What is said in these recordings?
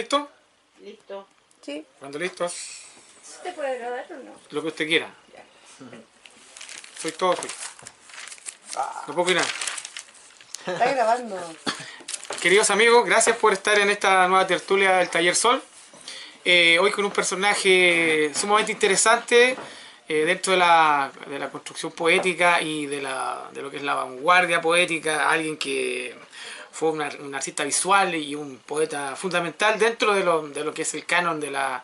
listos? Listo. Sí. Cuando listos, ¿Se puede grabar o no? lo que usted quiera. Ya. Soy todo suyo. No puedo opinar. Está grabando. Queridos amigos, gracias por estar en esta nueva tertulia del Taller Sol. Hoy con un personaje sumamente interesante dentro de la construcción poética y de lo que es la vanguardia poética. Alguien que fue un artista visual y un poeta fundamental dentro de lo que es el canon de la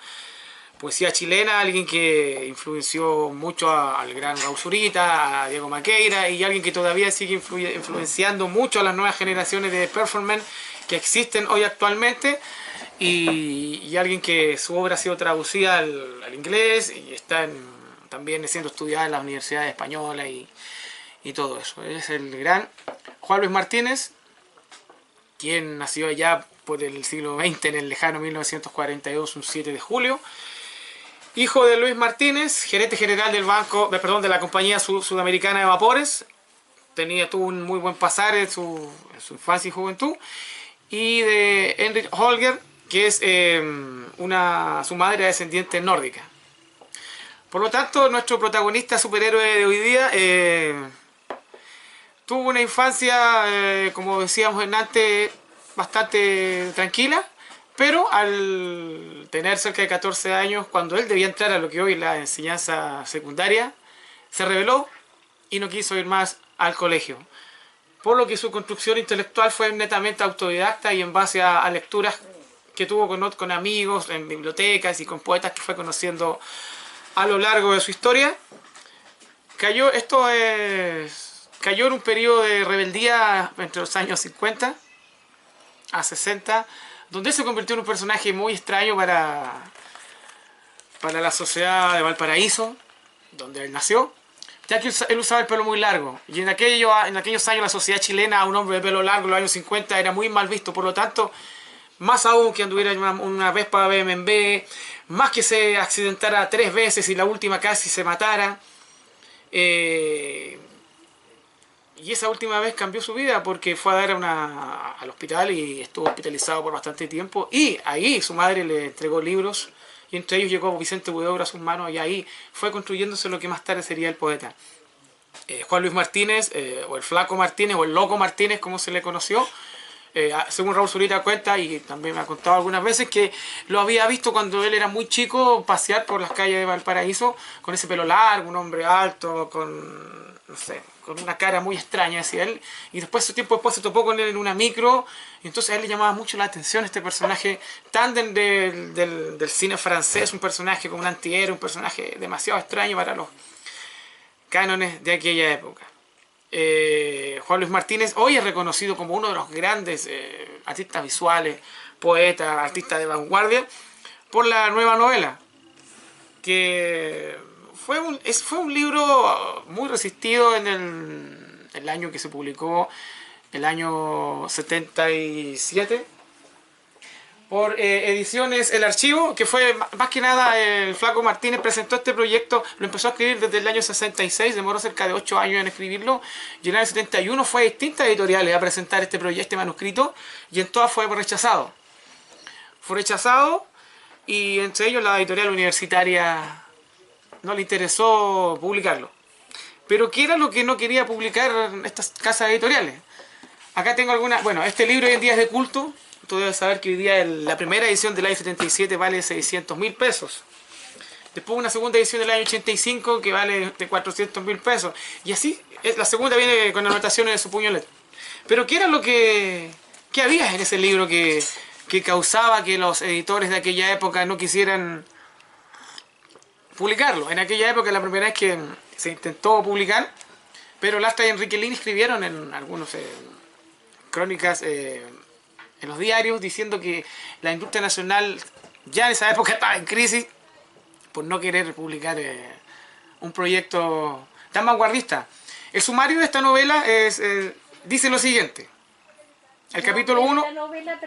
poesía chilena. Alguien que influenció mucho al gran Raúl Zurita, a Diego Maqueira, y alguien que todavía sigue influenciando mucho a las nuevas generaciones de performance que existen hoy actualmente. Y alguien que su obra ha sido traducida al inglés y está también siendo estudiada en las universidades españolas y todo eso. Es el gran Juan Luis Martínez, quien nació allá por el siglo XX, en el lejano 1942, un 7 de julio. Hijo de Luis Martínez, gerente general de la compañía sudamericana de vapores. Tuvo un muy buen pasar en su infancia y juventud. Y de Henrik Holger, que es su madre descendiente nórdica. Por lo tanto, nuestro protagonista superhéroe de hoy día tuvo una infancia, como decíamos antes, bastante tranquila, pero al tener cerca de 14 años, cuando él debía entrar a lo que hoy es la enseñanza secundaria, se rebeló y no quiso ir más al colegio. Por lo que su construcción intelectual fue netamente autodidacta y en base a lecturas que tuvo con amigos, en bibliotecas y con poetas que fue conociendo a lo largo de su historia. Cayó en un periodo de rebeldía entre los años 50 a 60, donde se convirtió en un personaje muy extraño para la sociedad de Valparaíso, donde él nació, ya que él usaba el pelo muy largo, y en aquellos años la sociedad chilena, a un hombre de pelo largo en los años 50 era muy mal visto. Por lo tanto, más aún que anduviera una Vespa BMW, más que se accidentara 3 veces y la última casi se matara, y esa última vez cambió su vida porque fue a dar al hospital y estuvo hospitalizado por bastante tiempo, y ahí su madre le entregó libros y entre ellos llegó Vicente Huidobro a sus manos, y ahí fue construyéndose lo que más tarde sería el poeta. Juan Luis Martínez, o el Flaco Martínez, o el Loco Martínez, como se le conoció, según Raúl Zurita cuenta, y también me ha contado algunas veces, que lo había visto cuando él era muy chico pasear por las calles de Valparaíso con ese pelo largo, un hombre alto, con una cara muy extraña, decía él, y después se topó con él en una micro, y entonces a él le llamaba mucho la atención este personaje tan del cine francés, un personaje como un antihéroe, un personaje demasiado extraño para los cánones de aquella época. Juan Luis Martínez hoy es reconocido como uno de los grandes artistas visuales, poetas, artistas de vanguardia, por la nueva novela, que fue un libro muy resistido en el año que se publicó, el año 77, por Ediciones El Archivo, que fue más que nada el Flaco Martínez presentó este proyecto, lo empezó a escribir desde el año 66, demoró cerca de 8 años en escribirlo, y en el año 71 fue a distintas editoriales a presentar este manuscrito, y en todas fue rechazado. Fue rechazado, y entre ellos la editorial universitaria no le interesó publicarlo. Pero ¿qué era lo que no quería publicar estas casas editoriales? Acá tengo algunas. Bueno, este libro hoy en día es de culto. Tú debes saber que hoy día la primera edición del año 77 vale 600.000 pesos. Después una segunda edición del año 85 que vale de 400.000 pesos. Y así, la segunda viene con anotaciones de su puño letra. Pero ¿qué era lo que había en ese libro que causaba que los editores de aquella época no quisieran publicarlo? En aquella época, la primera vez que se intentó publicar, pero Lastra y Enrique Lin escribieron en algunas crónicas en los diarios diciendo que la industria nacional ya en esa época estaba en crisis por no querer publicar un proyecto tan vanguardista. El sumario de esta novela dice lo siguiente. El capítulo 1... ¿La novela,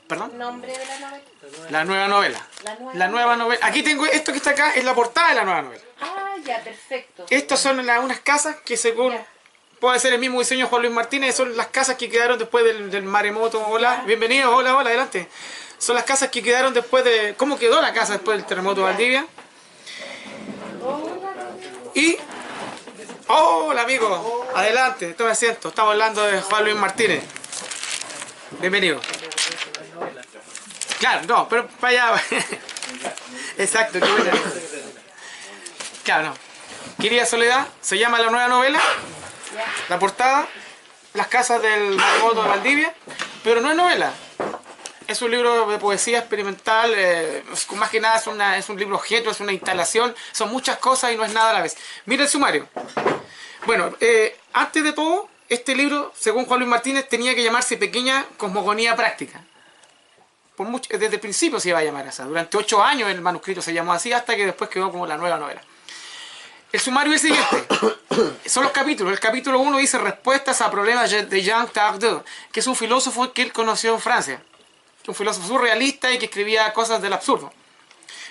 perdón? ¿Nombre de la novela? La nueva novela. La nueva novela. Aquí tengo esto que está acá, es la portada de la nueva novela. Ah, ya, perfecto. Estas son unas casas que según... Ya. Puede ser el mismo diseño de Juan Luis Martínez, son las casas que quedaron después del maremoto. Hola, bienvenido, hola, adelante. Son las casas que quedaron después de... ¿Cómo quedó la casa después del terremoto de Valdivia? Y... ¡Hola, amigo! Adelante, tome asiento. Estamos hablando de Juan Luis Martínez. Bienvenido. Claro, no, pero para allá... Exacto, qué buena. Claro, no. Querida Soledad, se llama la nueva novela, la portada, Las casas del terremoto de Valdivia, pero no es novela. Es un libro de poesía experimental, más que nada es un libro objeto, es una instalación, son muchas cosas y no es nada a la vez. Mira el sumario. Bueno, antes de todo, este libro, según Juan Luis Martínez, tenía que llamarse Pequeña Cosmogonía Práctica. Desde el principio se iba a llamar así. Durante 8 años el manuscrito se llamó así, hasta que después quedó como la nueva novela. El sumario es el siguiente. Son los capítulos. El capítulo 1 dice Respuestas a problemas de Jean Tardieu, que es un filósofo que él conoció en Francia. Un filósofo surrealista y que escribía cosas del absurdo.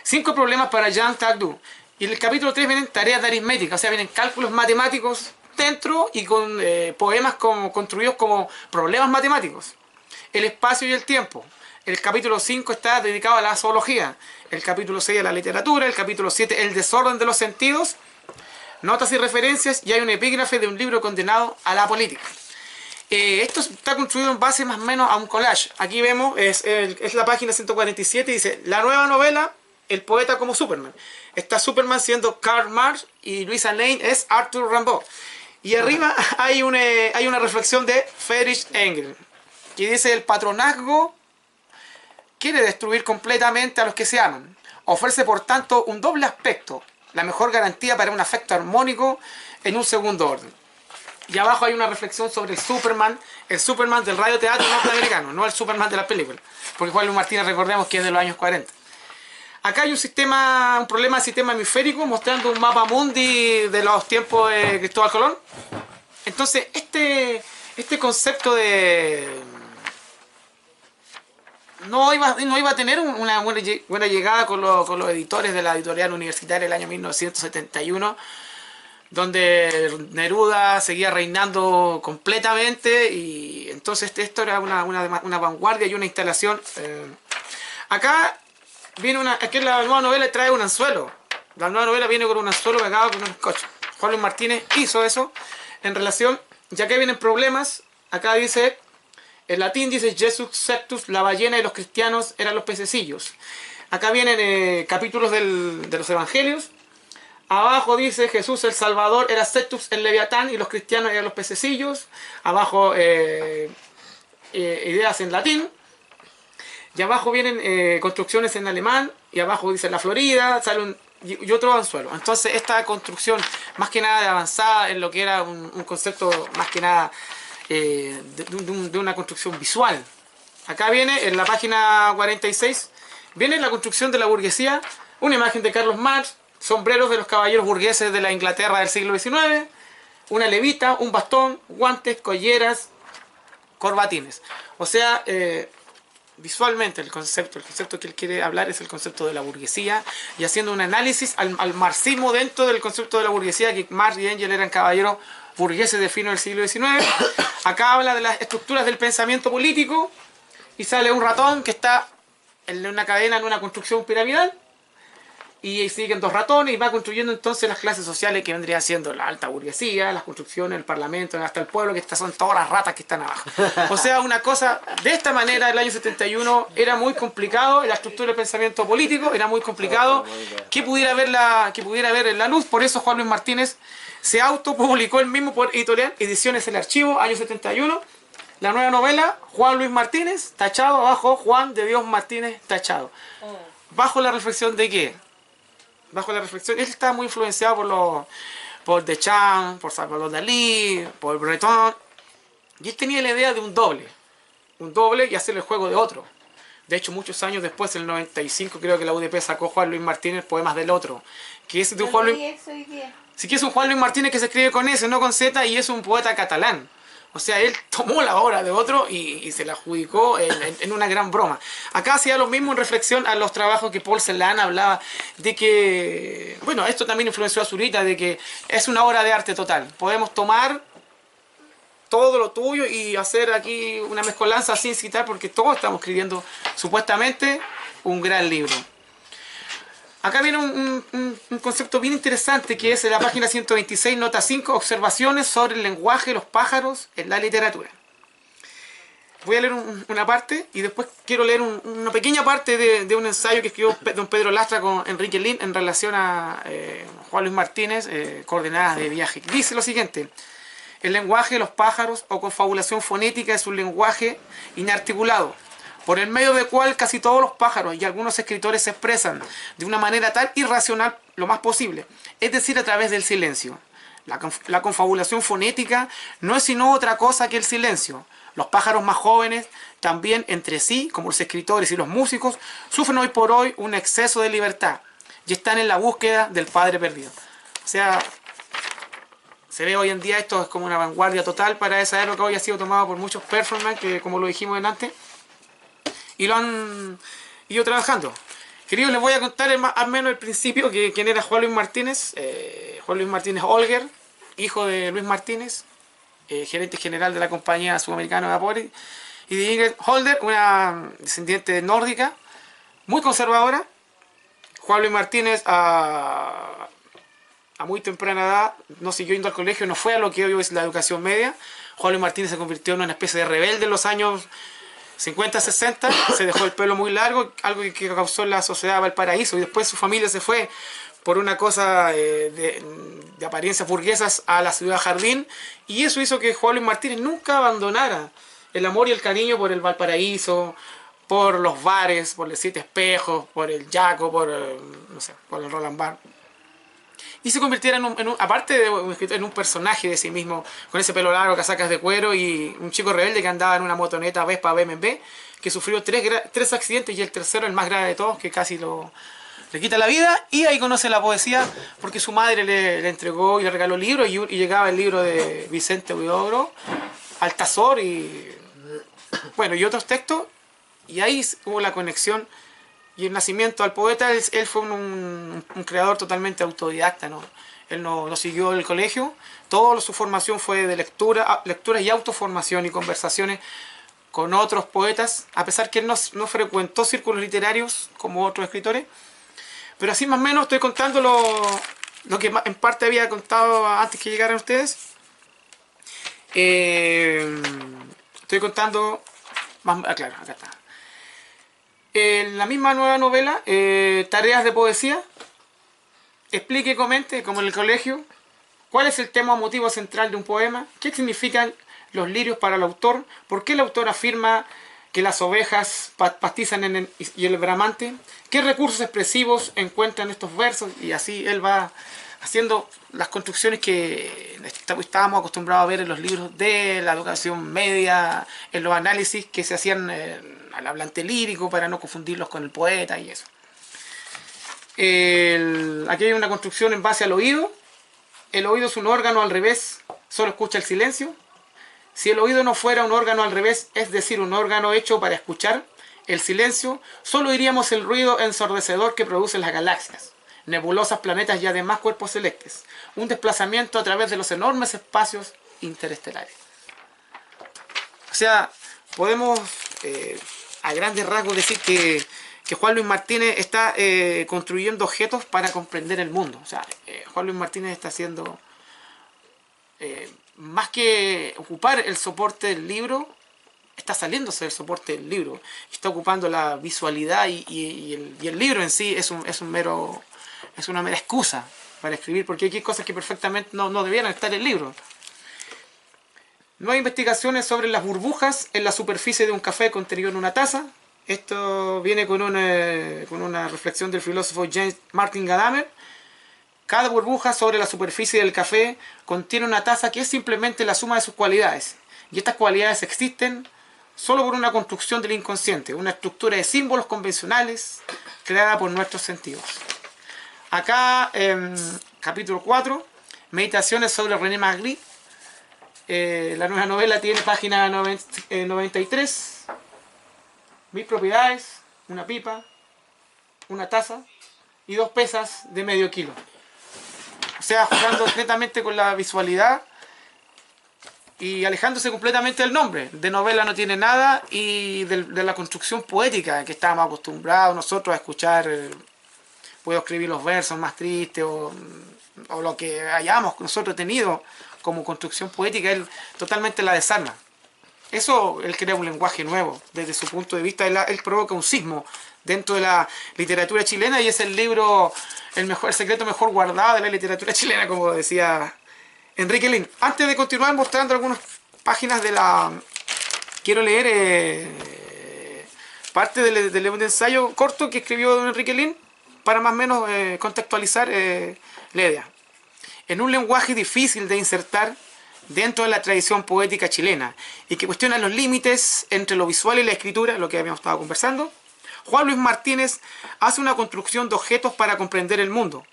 5 problemas para Jean Tardieu. Y en el capítulo 3 vienen tareas de aritmética, o sea, vienen cálculos matemáticos dentro y con poemas construidos como problemas matemáticos. El espacio y el tiempo. El capítulo 5 está dedicado a la zoología. El capítulo 6 a la literatura. El capítulo 7 el desorden de los sentidos. Notas y referencias. Y hay un epígrafe de un libro condenado a la política. Esto está construido en base más o menos a un collage. Aquí vemos, es la página 147, dice, la nueva novela, el poeta como Superman. Está Superman siendo Karl Marx y Luisa Lane es Arthur Rimbaud. Y arriba hay una reflexión de Friedrich Engels, que dice, el patronazgo quiere destruir completamente a los que se aman. Ofrece por tanto un doble aspecto, la mejor garantía para un afecto armónico en un segundo orden. Y abajo hay una reflexión sobre el Superman del radioteatro norteamericano, no el Superman de la película. Porque Juan Luis Martínez, recordemos que es de los años 40. Acá hay un problema del sistema hemisférico, mostrando un mapa mundi de los tiempos de Cristóbal Colón. Entonces, este concepto de... No iba a tener una buena llegada con los editores de la editorial universitaria del año 1971, donde Neruda seguía reinando completamente y entonces esto era una vanguardia y una instalación. Acá aquí la nueva novela trae un anzuelo. La nueva novela viene con un anzuelo pegado con un scotch. Juan Luis Martínez hizo eso en relación, ya que vienen problemas. Acá dice, en latín dice Jesus Sectus, la ballena y los cristianos eran los pececillos. Acá vienen capítulos de los evangelios. Abajo dice Jesús el Salvador era Sectus el Leviatán y los cristianos eran los pececillos. Abajo ideas en latín. Y abajo vienen construcciones en alemán. Y abajo dice la Florida. Sale y otro anzuelo. Entonces esta construcción más que nada de avanzada en lo que era un concepto más que nada de una construcción visual. Acá viene en la página 46. Viene la construcción de la burguesía. Una imagen de Carlos Marx. Sombreros de los caballeros burgueses de la Inglaterra del siglo XIX, una levita, un bastón, guantes, colleras, corbatines. O sea, visualmente el concepto que él quiere hablar es el concepto de la burguesía y haciendo un análisis al marxismo dentro del concepto de la burguesía, que Marx y Engels eran caballeros burgueses de fino del siglo XIX. Acá habla de las estructuras del pensamiento político y sale un ratón que está en una cadena, en una construcción piramidal. Y siguen 2 ratones y va construyendo entonces las clases sociales que vendrían siendo la alta burguesía, las construcciones, el parlamento, hasta el pueblo, que estas son todas las ratas que están abajo. O sea, una cosa de esta manera, el año 71 era muy complicado, la estructura del pensamiento político era muy complicado que pudiera ver en la luz. Por eso Juan Luis Martínez se autopublicó él mismo por editorial Ediciones El Archivo, año 71. La nueva novela, Juan Luis Martínez, tachado, abajo Juan de Dios Martínez, tachado. ¿Bajo la reflexión de qué? Bajo la reflexión, él estaba muy influenciado por Deschamps, por Salvador Dalí, por Breton, y él tenía la idea de un doble y hacer el juego de otro. De hecho, muchos años después, en el 95, creo que la UDP sacó Juan Luis Martínez, Poemas del Otro, que es de un Juan Luis... Sí, que es un Juan Luis Martínez que se escribe con S, no con Z, y es un poeta catalán. O sea, él tomó la obra de otro y se la adjudicó en una gran broma. Acá hacía lo mismo en reflexión a los trabajos que Paul Celan hablaba de que... Bueno, esto también influenció a Zurita, de que es una obra de arte total. Podemos tomar todo lo tuyo y hacer aquí una mezcolanza sin citar, porque todos estamos escribiendo supuestamente un gran libro. Acá viene un concepto bien interesante, que es en la página 126, nota 5, observaciones sobre el lenguaje de los pájaros en la literatura. Voy a leer una parte y después quiero leer una pequeña parte de un ensayo que escribió don Pedro Lastra con Enrique Lin en relación a Juan Luis Martínez, Coordenadas de viaje. Dice lo siguiente: el lenguaje de los pájaros o confabulación fonética es un lenguaje inarticulado, por el medio del cual casi todos los pájaros y algunos escritores se expresan de una manera tan irracional lo más posible, es decir, a través del silencio. La confabulación fonética no es sino otra cosa que el silencio. Los pájaros más jóvenes, también entre sí, como los escritores y los músicos, sufren hoy por hoy un exceso de libertad y están en la búsqueda del padre perdido. O sea, se ve hoy en día, esto es como una vanguardia total para esa época. Hoy ha sido tomado por muchos performers que, como lo dijimos antes, y lo han ido trabajando. Queridos, les voy a contar al menos el principio, que quién era Juan Luis Martínez. Juan Luis Martínez Olger, hijo de Luis Martínez, gerente general de la compañía sudamericana de vapores, y de Ingrid Holder, una descendiente nórdica, muy conservadora. Juan Luis Martínez a muy temprana edad no siguió yendo al colegio, no fue a lo que hoy es la educación media. Juan Luis Martínez se convirtió en una especie de rebelde en los años 50, 60, se dejó el pelo muy largo, algo que causó en la sociedad Valparaíso, y después su familia se fue por una cosa de apariencias burguesas a la ciudad Jardín, y eso hizo que Juan Luis Martínez nunca abandonara el amor y el cariño por el Valparaíso, por los bares, por el Siete Espejos, por el Yaco, por el Roland Bar. Y se convirtiera aparte de un escritor, en un personaje de sí mismo, con ese pelo largo, casacas de cuero, y un chico rebelde que andaba en una motoneta Vespa BMW, que sufrió tres accidentes, y el tercero, el más grave de todos, que casi le quita la vida. Y ahí conoce la poesía porque su madre le entregó y le regaló libros, y llegaba el libro de Vicente Huidobro, Altazor y otros textos, y ahí hubo la conexión y el nacimiento al poeta. Él fue un creador totalmente autodidacta, ¿no? Él no siguió el colegio, toda su formación fue de lecturas y autoformación y conversaciones con otros poetas, a pesar que él no frecuentó círculos literarios como otros escritores. Pero así más o menos estoy contando lo que en parte había contado antes que llegaran ustedes. Estoy contando claro, acá está. En la misma nueva novela, Tareas de Poesía, explique y comente, como en el colegio, cuál es el tema o motivo central de un poema, qué significan los lirios para el autor, por qué el autor afirma que las ovejas pastizan y el bramante, qué recursos expresivos encuentran estos versos, y así él va haciendo las construcciones que estábamos acostumbrados a ver en los libros de la educación media, en los análisis que se hacían al hablante lírico para no confundirlos con el poeta y eso. Aquí hay una construcción en base al oído. El oído es un órgano al revés, solo escucha el silencio. Si el oído no fuera un órgano al revés, es decir, un órgano hecho para escuchar el silencio, solo oiríamos el ruido ensordecedor que producen las galaxias, nebulosas, planetas y además cuerpos celestes, un desplazamiento a través de los enormes espacios interestelares. O sea, podemos a grandes rasgos decir que Juan Luis Martínez está construyendo objetos para comprender el mundo. O sea, Juan Luis Martínez está haciendo, más que ocupar el soporte del libro, está saliéndose del soporte del libro, está ocupando la visualidad, y el libro en sí es una mera excusa para escribir, porque hay cosas que perfectamente no debieran estar en el libro. No hay investigaciones sobre las burbujas en la superficie de un café contenido en una taza. Esto viene con una reflexión del filósofo James Martin Gadamer. Cada burbuja sobre la superficie del café contiene una taza que es simplemente la suma de sus cualidades. Y estas cualidades existen solo por una construcción del inconsciente, una estructura de símbolos convencionales creada por nuestros sentidos. Acá, capítulo 4, Meditaciones sobre René Magritte. La nueva novela tiene página 93. Mis propiedades: una pipa, una taza y 2 pesas de medio kilo. O sea, jugando netamente con la visualidad y alejándose completamente del nombre. De novela no tiene nada, y de la construcción poética que estábamos acostumbrados nosotros a escuchar. Puedo escribir los versos más tristes o lo que hayamos nosotros tenido como construcción poética, él totalmente la desarma. Eso, él crea un lenguaje nuevo. Desde su punto de vista, él provoca un sismo dentro de la literatura chilena, y es el libro, el secreto mejor guardado de la literatura chilena, como decía Enrique Lihn. Antes de continuar mostrando algunas páginas de la... Quiero leer parte del ensayo corto que escribió don Enrique Lihn para más o menos contextualizar la idea. En un lenguaje difícil de insertar dentro de la tradición poética chilena y que cuestiona los límites entre lo visual y la escritura, lo que habíamos estado conversando, Juan Luis Martínez hace una construcción de objetos para comprender el mundo.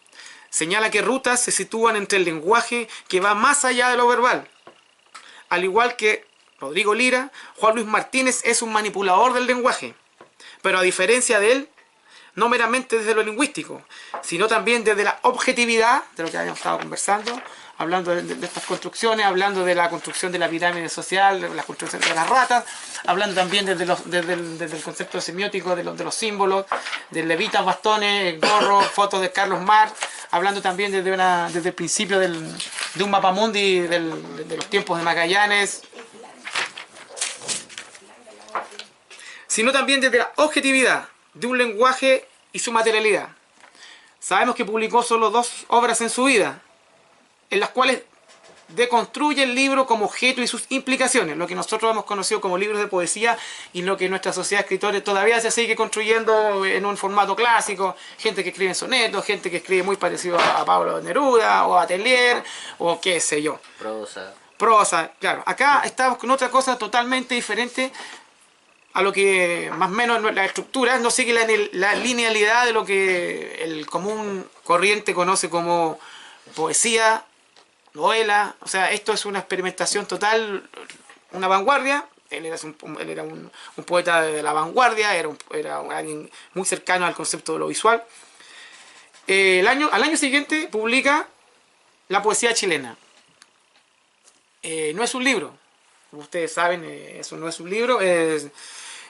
Señala que rutas se sitúan entre el lenguaje que va más allá de lo verbal. Al igual que Rodrigo Lira, Juan Luis Martínez es un manipulador del lenguaje, pero a diferencia de él, no meramente desde lo lingüístico, sino también desde la objetividad, de lo que habíamos estado conversando, hablando de estas construcciones, hablando de la construcción de la pirámide social, de la construcción de las ratas, hablando también desde el concepto semiótico de los símbolos, de levitas, bastones, gorro, fotos de Carlos Marx, hablando también desde el principio de un mapamundi de los tiempos de Magallanes, sino también desde la objetividad de un lenguaje y su materialidad. Sabemos que publicó solo 2 obras en su vida, en las cuales deconstruye el libro como objeto y sus implicaciones, lo que nosotros hemos conocido como libros de poesía y lo que nuestra sociedad de escritores todavía se sigue construyendo en un formato clásico, gente que escribe sonetos, gente que escribe muy parecido a Pablo Neruda o a Atelier o qué sé yo. Prosa, claro. Acá estamos con otra cosa totalmente diferente a lo que más o menos la estructura no sigue la linealidad de lo que el común corriente conoce como poesía, novela. O sea, esto es una experimentación total, una vanguardia. Él era un poeta de la vanguardia, era alguien muy cercano al concepto de lo visual. Al año siguiente publica La poesía chilena. No es un libro, como ustedes saben, eso no es un libro.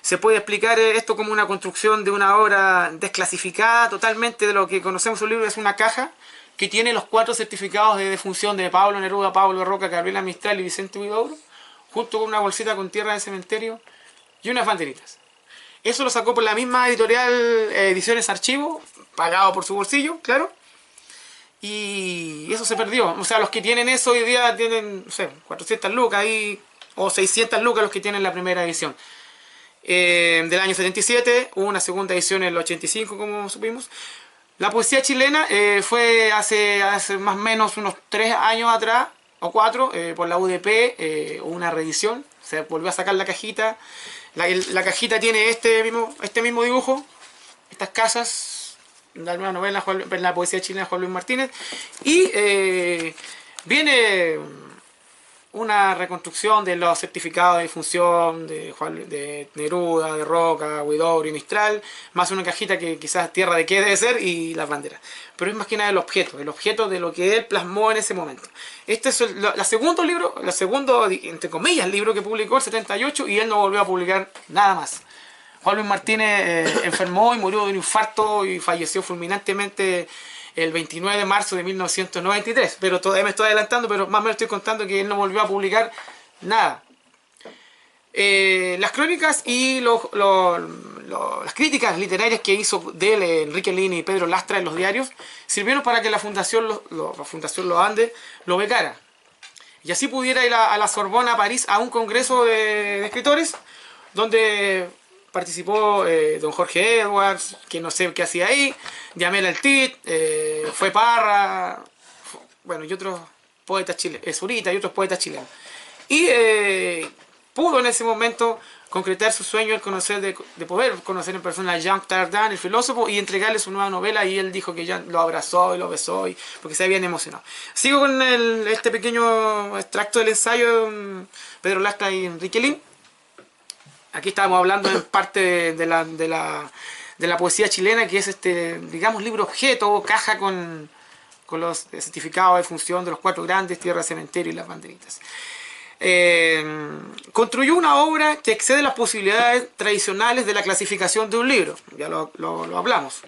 Se puede explicar esto como una construcción de una obra desclasificada totalmente de lo que conocemos un libro. Es una caja que tiene los 4 certificados de defunción de Pablo Neruda, Pablo Roca, Gabriela Mistral y Vicente Huidobro, junto con una bolsita con tierra de cementerio y unas banderitas. Eso lo sacó por la misma editorial Ediciones Archivo, pagado por su bolsillo, claro. Y eso se perdió. O sea, los que tienen eso hoy día tienen, no sé, 400 lucas ahí, o 600 lucas los que tienen la primera edición. Del año 77, hubo una segunda edición en el 85, como supimos. La poesía chilena fue hace más o menos unos 3 años atrás, o 4, por la UDP, una reedición. Se volvió a sacar la cajita. La cajita tiene este mismo dibujo, estas casas, la nueva novela, la poesía chilena de Juan Luis Martínez. Y viene una reconstrucción de los certificados de difusión de Neruda, de Roca, Huidobro y Mistral, más una cajita que quizás tierra de qué debe ser y las banderas. Pero es más que nada el objeto de lo que él plasmó en ese momento. Este es el segundo libro, entre comillas, libro que publicó el 78, y él no volvió a publicar nada más. Juan Luis Martínez enfermó y murió de un infarto y falleció fulminantemente el 29 de marzo de 1993, pero todavía me estoy adelantando, pero más o menos estoy contando que él no volvió a publicar nada. Las crónicas y las críticas literarias que hizo de él, Enrique Lihn y Pedro Lastra en los diarios, sirvieron para que la Fundación Los Andes lo becara. Y así pudiera ir a la Sorbona, a París, a un congreso de escritores, donde participó don Jorge Edwards, que no sé qué hacía ahí, Yamel Altit, fue Parra, bueno, y otros poetas chilenos, Zurita y otros poetas chilenos. Y pudo en ese momento concretar su sueño de poder conocer en persona a Jean Tardin, el filósofo, y entregarle su nueva novela, y él dijo que ya lo abrazó y lo besó, porque se habían emocionado. Sigo con este pequeño extracto del ensayo de Pedro Lastra y Enrique Lihn. Aquí estábamos hablando en parte de la poesía chilena, que es digamos, libro objeto o caja con los certificados de función de los 4 grandes, tierra, cementerio y las banderitas. construyó una obra que excede las posibilidades tradicionales de la clasificación de un libro. Ya lo hablamos.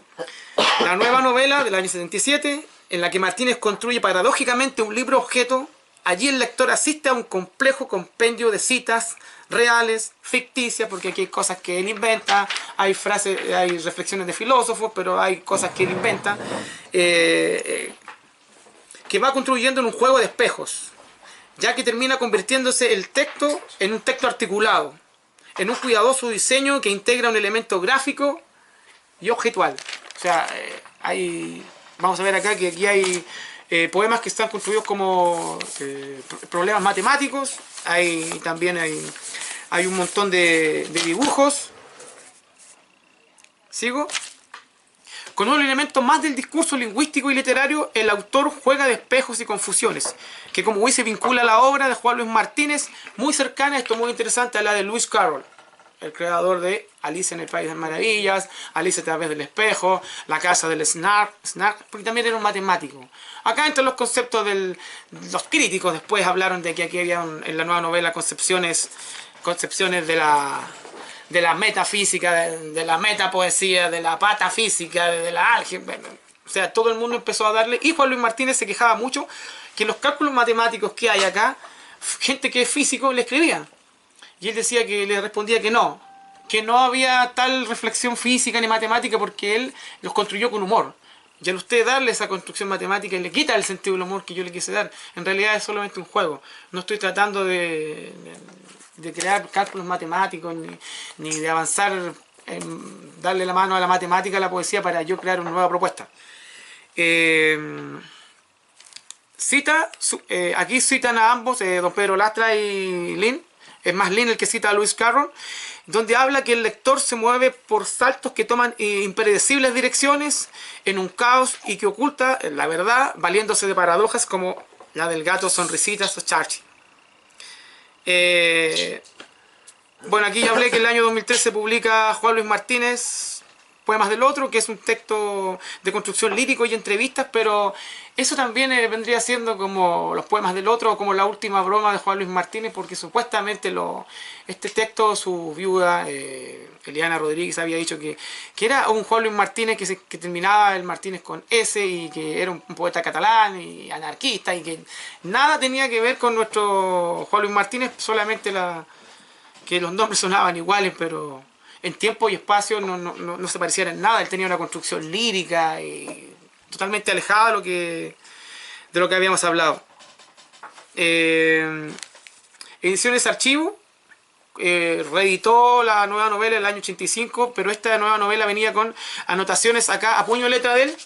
La nueva novela del año 77, en la que Martínez construye paradójicamente un libro objeto. Allí el lector asiste a un complejo compendio de citas reales, ficticias, porque aquí hay cosas que él inventa, hay frases, hay reflexiones de filósofos, pero hay cosas que él inventa, que va construyendo en un juego de espejos, ya que termina convirtiéndose el texto en un texto articulado, en un cuidadoso diseño que integra un elemento gráfico y objetual. O sea, vamos a ver acá que aquí hay poemas que están construidos como problemas matemáticos, también hay un montón de dibujos. ¿Sigo? Con un elemento más del discurso lingüístico y literario, el autor juega de espejos y confusiones, que como dice vincula a la obra de Juan Luis Martínez, muy cercana, esto muy interesante, a la de Lewis Carroll, el creador de Alicia en el País de las Maravillas, Alicia a través del espejo, La casa del Snark, porque también era un matemático. Acá entre los conceptos los críticos después hablaron de que aquí había en la nueva novela concepciones de la metafísica, de la metapoesía, de la patafísica, de la álgebra. O sea, todo el mundo empezó a darle, y Juan Luis Martínez se quejaba mucho que los cálculos matemáticos que hay acá, gente que es físico le escribía. Y él decía que le respondía que no había tal reflexión física ni matemática porque él los construyó con humor. Y al usted darle esa construcción matemática le quita el sentido del humor que yo le quise dar. En realidad es solamente un juego. No estoy tratando de crear cálculos matemáticos ni de avanzar en darle la mano a la matemática, a la poesía para yo crear una nueva propuesta. Aquí citan a ambos, don Pedro Lastra y Lin. Es más Lin el que cita a Lewis Carroll, donde habla que el lector se mueve por saltos que toman impredecibles direcciones en un caos y que oculta la verdad valiéndose de paradojas como la del gato Sonrisitas o Charchi. Bueno, aquí ya hablé que en el año 2013 publica Juan Luis Martínez Poemas del Otro, que es un texto de construcción lírico y entrevistas, pero eso también vendría siendo como los Poemas del Otro o como la última broma de Juan Luis Martínez, porque supuestamente este texto, su viuda Eliana Rodríguez había dicho que era un Juan Luis Martínez que terminaba el Martínez con S y que era un poeta catalán y anarquista y que nada tenía que ver con nuestro Juan Luis Martínez, solamente que los nombres sonaban iguales, pero en tiempo y espacio no se parecían en nada. Él tenía una construcción lírica y totalmente alejada de lo que habíamos hablado. Ediciones Archivo reeditó la nueva novela en el año 85, pero esta nueva novela venía con anotaciones acá a puño y letra de él,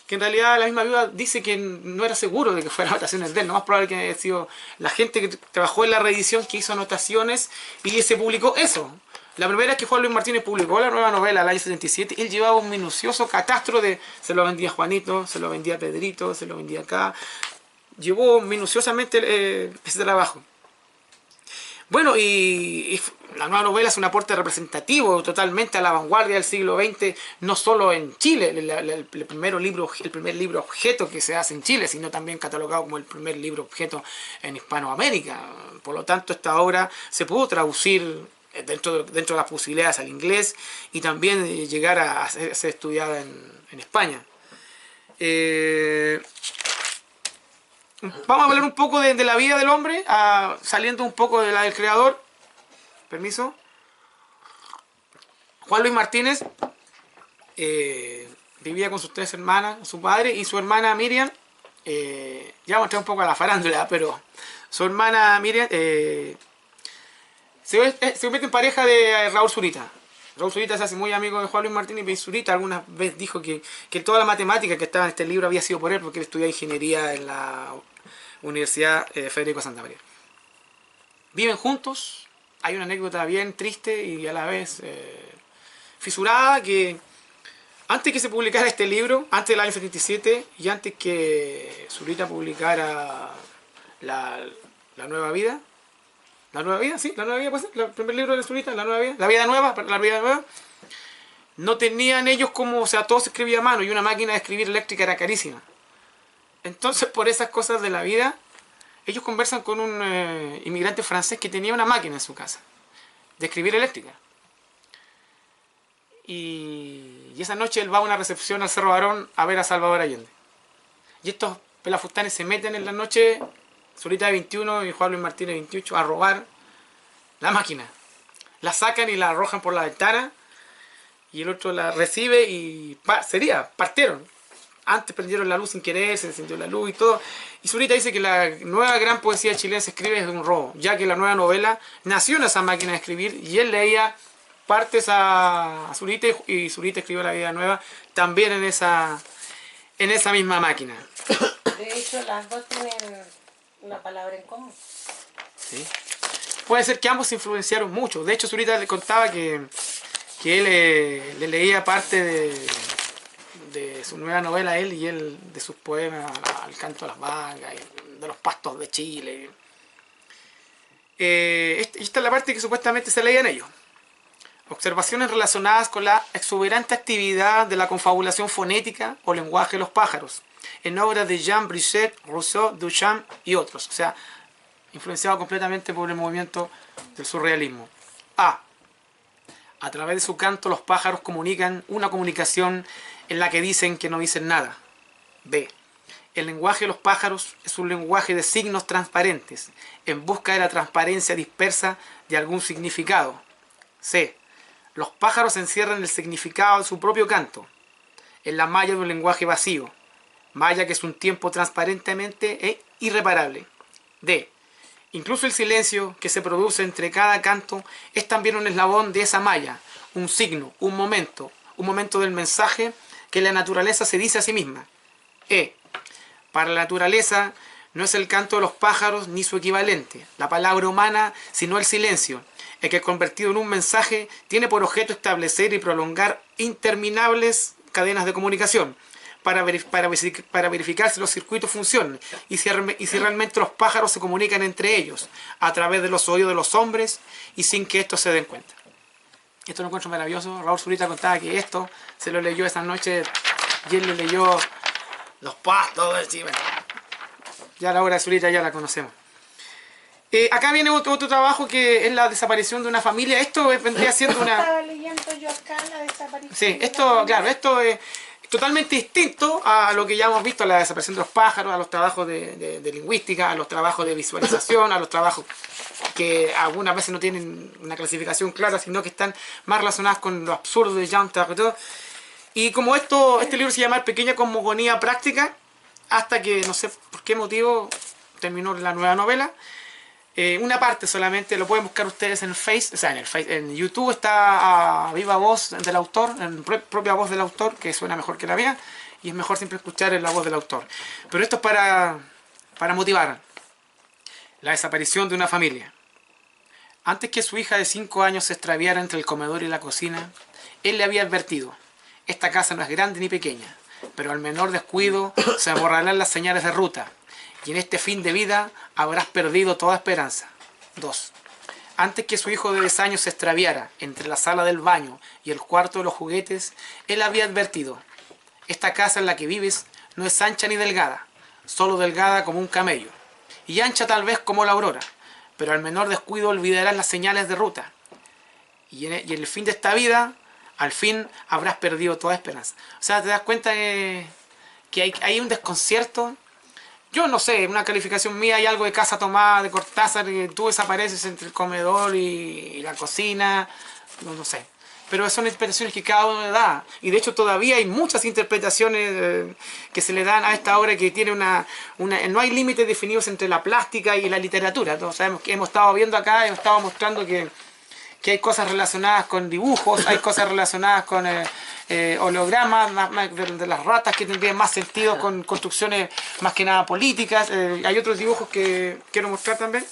que en realidad la misma viuda dice que no era seguro de que fueran anotaciones de él. Lo más probable que haya sido la gente que trabajó en la reedición que hizo anotaciones y se publicó eso. La primera vez que Juan Luis Martínez publicó la nueva novela, el año 77, él llevaba un minucioso catastro de se lo vendía a Juanito, se lo vendía a Pedrito, se lo vendía acá. Llevó minuciosamente ese trabajo. Bueno, y la nueva novela es un aporte representativo totalmente a la vanguardia del siglo XX, no solo en Chile, el primer libro objeto que se hace en Chile, sino también catalogado como el primer libro objeto en Hispanoamérica. Por lo tanto, esta obra se pudo traducir dentro de las posibilidades al inglés y también llegar a ser estudiada en España. Vamos a hablar un poco de la vida del hombre, saliendo un poco de la del creador. Permiso. Juan Luis Martínez vivía con sus 3 hermanas, su padre y su hermana Miriam. Ya vamos a entrar un poco a la farándula, pero su hermana Miriam se convierte en pareja de Raúl Zurita. Raúl Zurita se hace muy amigo de Juan Luis Martínez, y Zurita alguna vez dijo que toda la matemática que estaba en este libro había sido por él, porque él estudiaba ingeniería en la Universidad Federico Santa María. Viven juntos. Hay una anécdota bien triste y a la vez fisurada, que antes que se publicara este libro, antes del año 77 y antes que Zurita publicara la Nueva Vida, La Nueva Vida, sí, La Nueva Vida, pues, el primer libro de Zurita, La Nueva Vida, La Vida Nueva, no tenían ellos o sea, todo se escribía a mano y una máquina de escribir eléctrica era carísima. Entonces, por esas cosas de la vida, ellos conversan con un inmigrante francés que tenía una máquina en su casa de escribir eléctrica. Y esa noche él va a una recepción al Cerro Barón a ver a Salvador Allende. Y estos pelafustanes se meten en la noche, Zurita de 21 y Juan Luis Martínez de 28, a robar la máquina. La sacan y la arrojan por la ventana y el otro la recibe y partieron. Antes prendieron la luz sin querer, se encendió la luz y todo. Y Zurita dice que la nueva gran poesía chilena se escribe desde un robo, ya que la nueva novela nació en esa máquina de escribir y él leía partes a Zurita y Zurita escribió La Vida Nueva también en esa misma máquina. De hecho, las dos tienen una palabra en común. ¿Sí? Puede ser que ambos se influenciaron mucho. De hecho, Zurita le contaba que él le leía parte de su nueva novela a él y él de sus poemas al canto de las vacas, de los pastos de Chile. Esta es la parte que supuestamente se leían ellos. Observaciones relacionadas con la exuberante actividad de la confabulación fonética o lenguaje de los pájaros, en obras de Jean Brisset, Rousseau, Duchamp y otros. O sea, influenciado completamente por el movimiento del surrealismo. A través de su canto los pájaros comunican una comunicación en la que dicen que no dicen nada. B. El lenguaje de los pájaros es un lenguaje de signos transparentes, en busca de la transparencia dispersa de algún significado. C. Los pájaros encierran el significado de su propio canto, en la malla de un lenguaje vacío, malla que es un tiempo transparentemente e irreparable. D. Incluso el silencio que se produce entre cada canto es también un eslabón de esa malla, un signo, un momento del mensaje que la naturaleza se dice a sí misma. E. Para la naturaleza no es el canto de los pájaros ni su equivalente, la palabra humana, sino el silencio, el que convertido en un mensaje tiene por objeto establecer y prolongar interminables cadenas de comunicación para verificar si los circuitos funcionan y si realmente los pájaros se comunican entre ellos a través de los oídos de los hombres y sin que estos se den cuenta. Esto lo encuentro maravilloso. Raúl Zurita contaba que esto se lo leyó esa noche y él le leyó los pastos. Y bueno, ya la obra de Zurita ya la conocemos. Acá viene otro trabajo que es la desaparición de una familia. Esto vendría siendo una... Estaba leyendo yo acá la desaparición. Sí, esto es totalmente distinto a lo que ya hemos visto, a la desaparición de los pájaros, a los trabajos de lingüística, a los trabajos de visualización, a los trabajos que algunas veces no tienen una clasificación clara, sino que están más relacionados con lo absurdo de Jean Tardeau. Y como este libro se llama Pequeña cosmogonía práctica, hasta que no sé por qué motivo terminó la nueva novela. Una parte solamente, lo pueden buscar ustedes en en YouTube está a viva voz del autor, en propia voz del autor, que suena mejor que la mía, y es mejor siempre escuchar la voz del autor. Pero esto es para motivar la desaparición de una familia. Antes que su hija de 5 años se extraviara entre el comedor y la cocina, él le había advertido: esta casa no es grande ni pequeña, pero al menor descuido se borrarán las señales de ruta. Y en este fin de vida habrás perdido toda esperanza. 2. Antes que su hijo de 10 años se extraviara entre la sala del baño y el cuarto de los juguetes, él había advertido: esta casa en la que vives no es ancha ni delgada, solo delgada como un camello, y ancha tal vez como la aurora, pero al menor descuido olvidarás las señales de ruta. Y en el fin de esta vida, al fin habrás perdido toda esperanza. O sea, te das cuenta que hay un desconcierto. Yo no sé, una calificación mía, hay algo de Casa Tomada, de Cortázar, que tú desapareces entre el comedor y la cocina, no sé. Pero son interpretaciones que cada uno le da. Y de hecho todavía hay muchas interpretaciones que se le dan a esta obra que tiene no hay límites definidos entre la plástica y la literatura. Todos sabemos que hemos estado viendo acá, hemos estado mostrando que hay cosas relacionadas con dibujos, hay cosas relacionadas con hologramas de las ratas que tendrían más sentido con construcciones más que nada políticas. Hay otros dibujos que quiero mostrar también.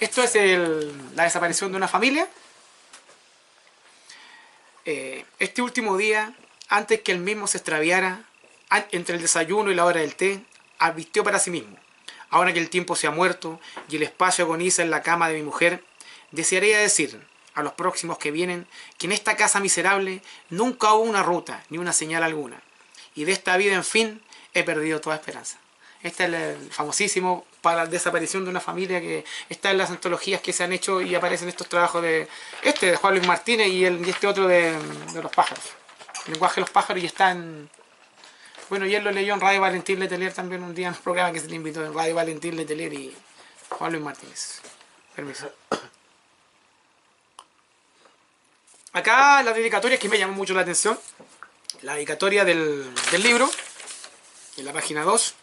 Esto es la desaparición de una familia. Este último día, antes que él mismo se extraviara, entre el desayuno y la hora del té, advirtió para sí mismo: ahora que el tiempo se ha muerto y el espacio agoniza en la cama de mi mujer, desearía decir a los próximos que vienen que en esta casa miserable nunca hubo una ruta ni una señal alguna, y de esta vida, en fin, he perdido toda esperanza. Este es el famosísimo para la desaparición de una familia que está en las antologías que se han hecho y aparecen estos trabajos de Juan Luis Martínez y este otro de los pájaros. El lenguaje de los pájaros, y está en... Bueno, y él lo leyó en Radio Valentín Letelier también un día en un programa que se le invitó en Radio Valentín Letelier y Juan Luis Martínez. Permiso. Acá las dedicatorias que me llaman mucho la atención. La dedicatoria del libro, en la página 2.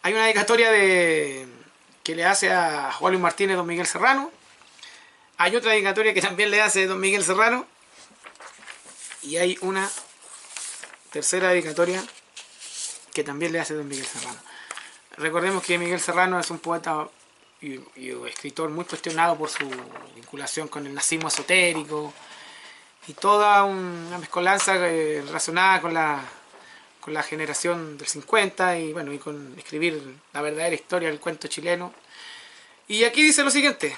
Hay una dedicatoria que le hace a Juan Luis Martínez don Miguel Serrano. Hay otra dedicatoria que también le hace don Miguel Serrano. Y hay una tercera dedicatoria que también le hace don Miguel Serrano. Recordemos que Miguel Serrano es un poeta y escritor muy cuestionado por su vinculación con el nazismo esotérico y toda una mezcolanza relacionada con la generación del 50 y bueno, y con escribir la verdadera historia del cuento chileno. Y aquí dice lo siguiente: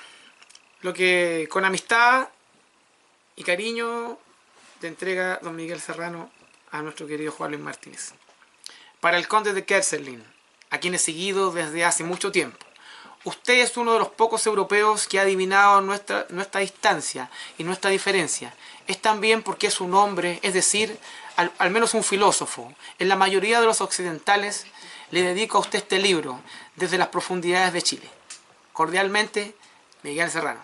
lo que con amistad y cariño te entrega don Miguel Serrano a nuestro querido Juan Luis Martínez. Para el conde de Kesselring, a quien he seguido desde hace mucho tiempo. Usted es uno de los pocos europeos que ha adivinado nuestra distancia y nuestra diferencia. Es también porque es un hombre, es decir, al menos un filósofo. En la mayoría de los occidentales le dedico a usted este libro, desde las profundidades de Chile. Cordialmente, Miguel Serrano.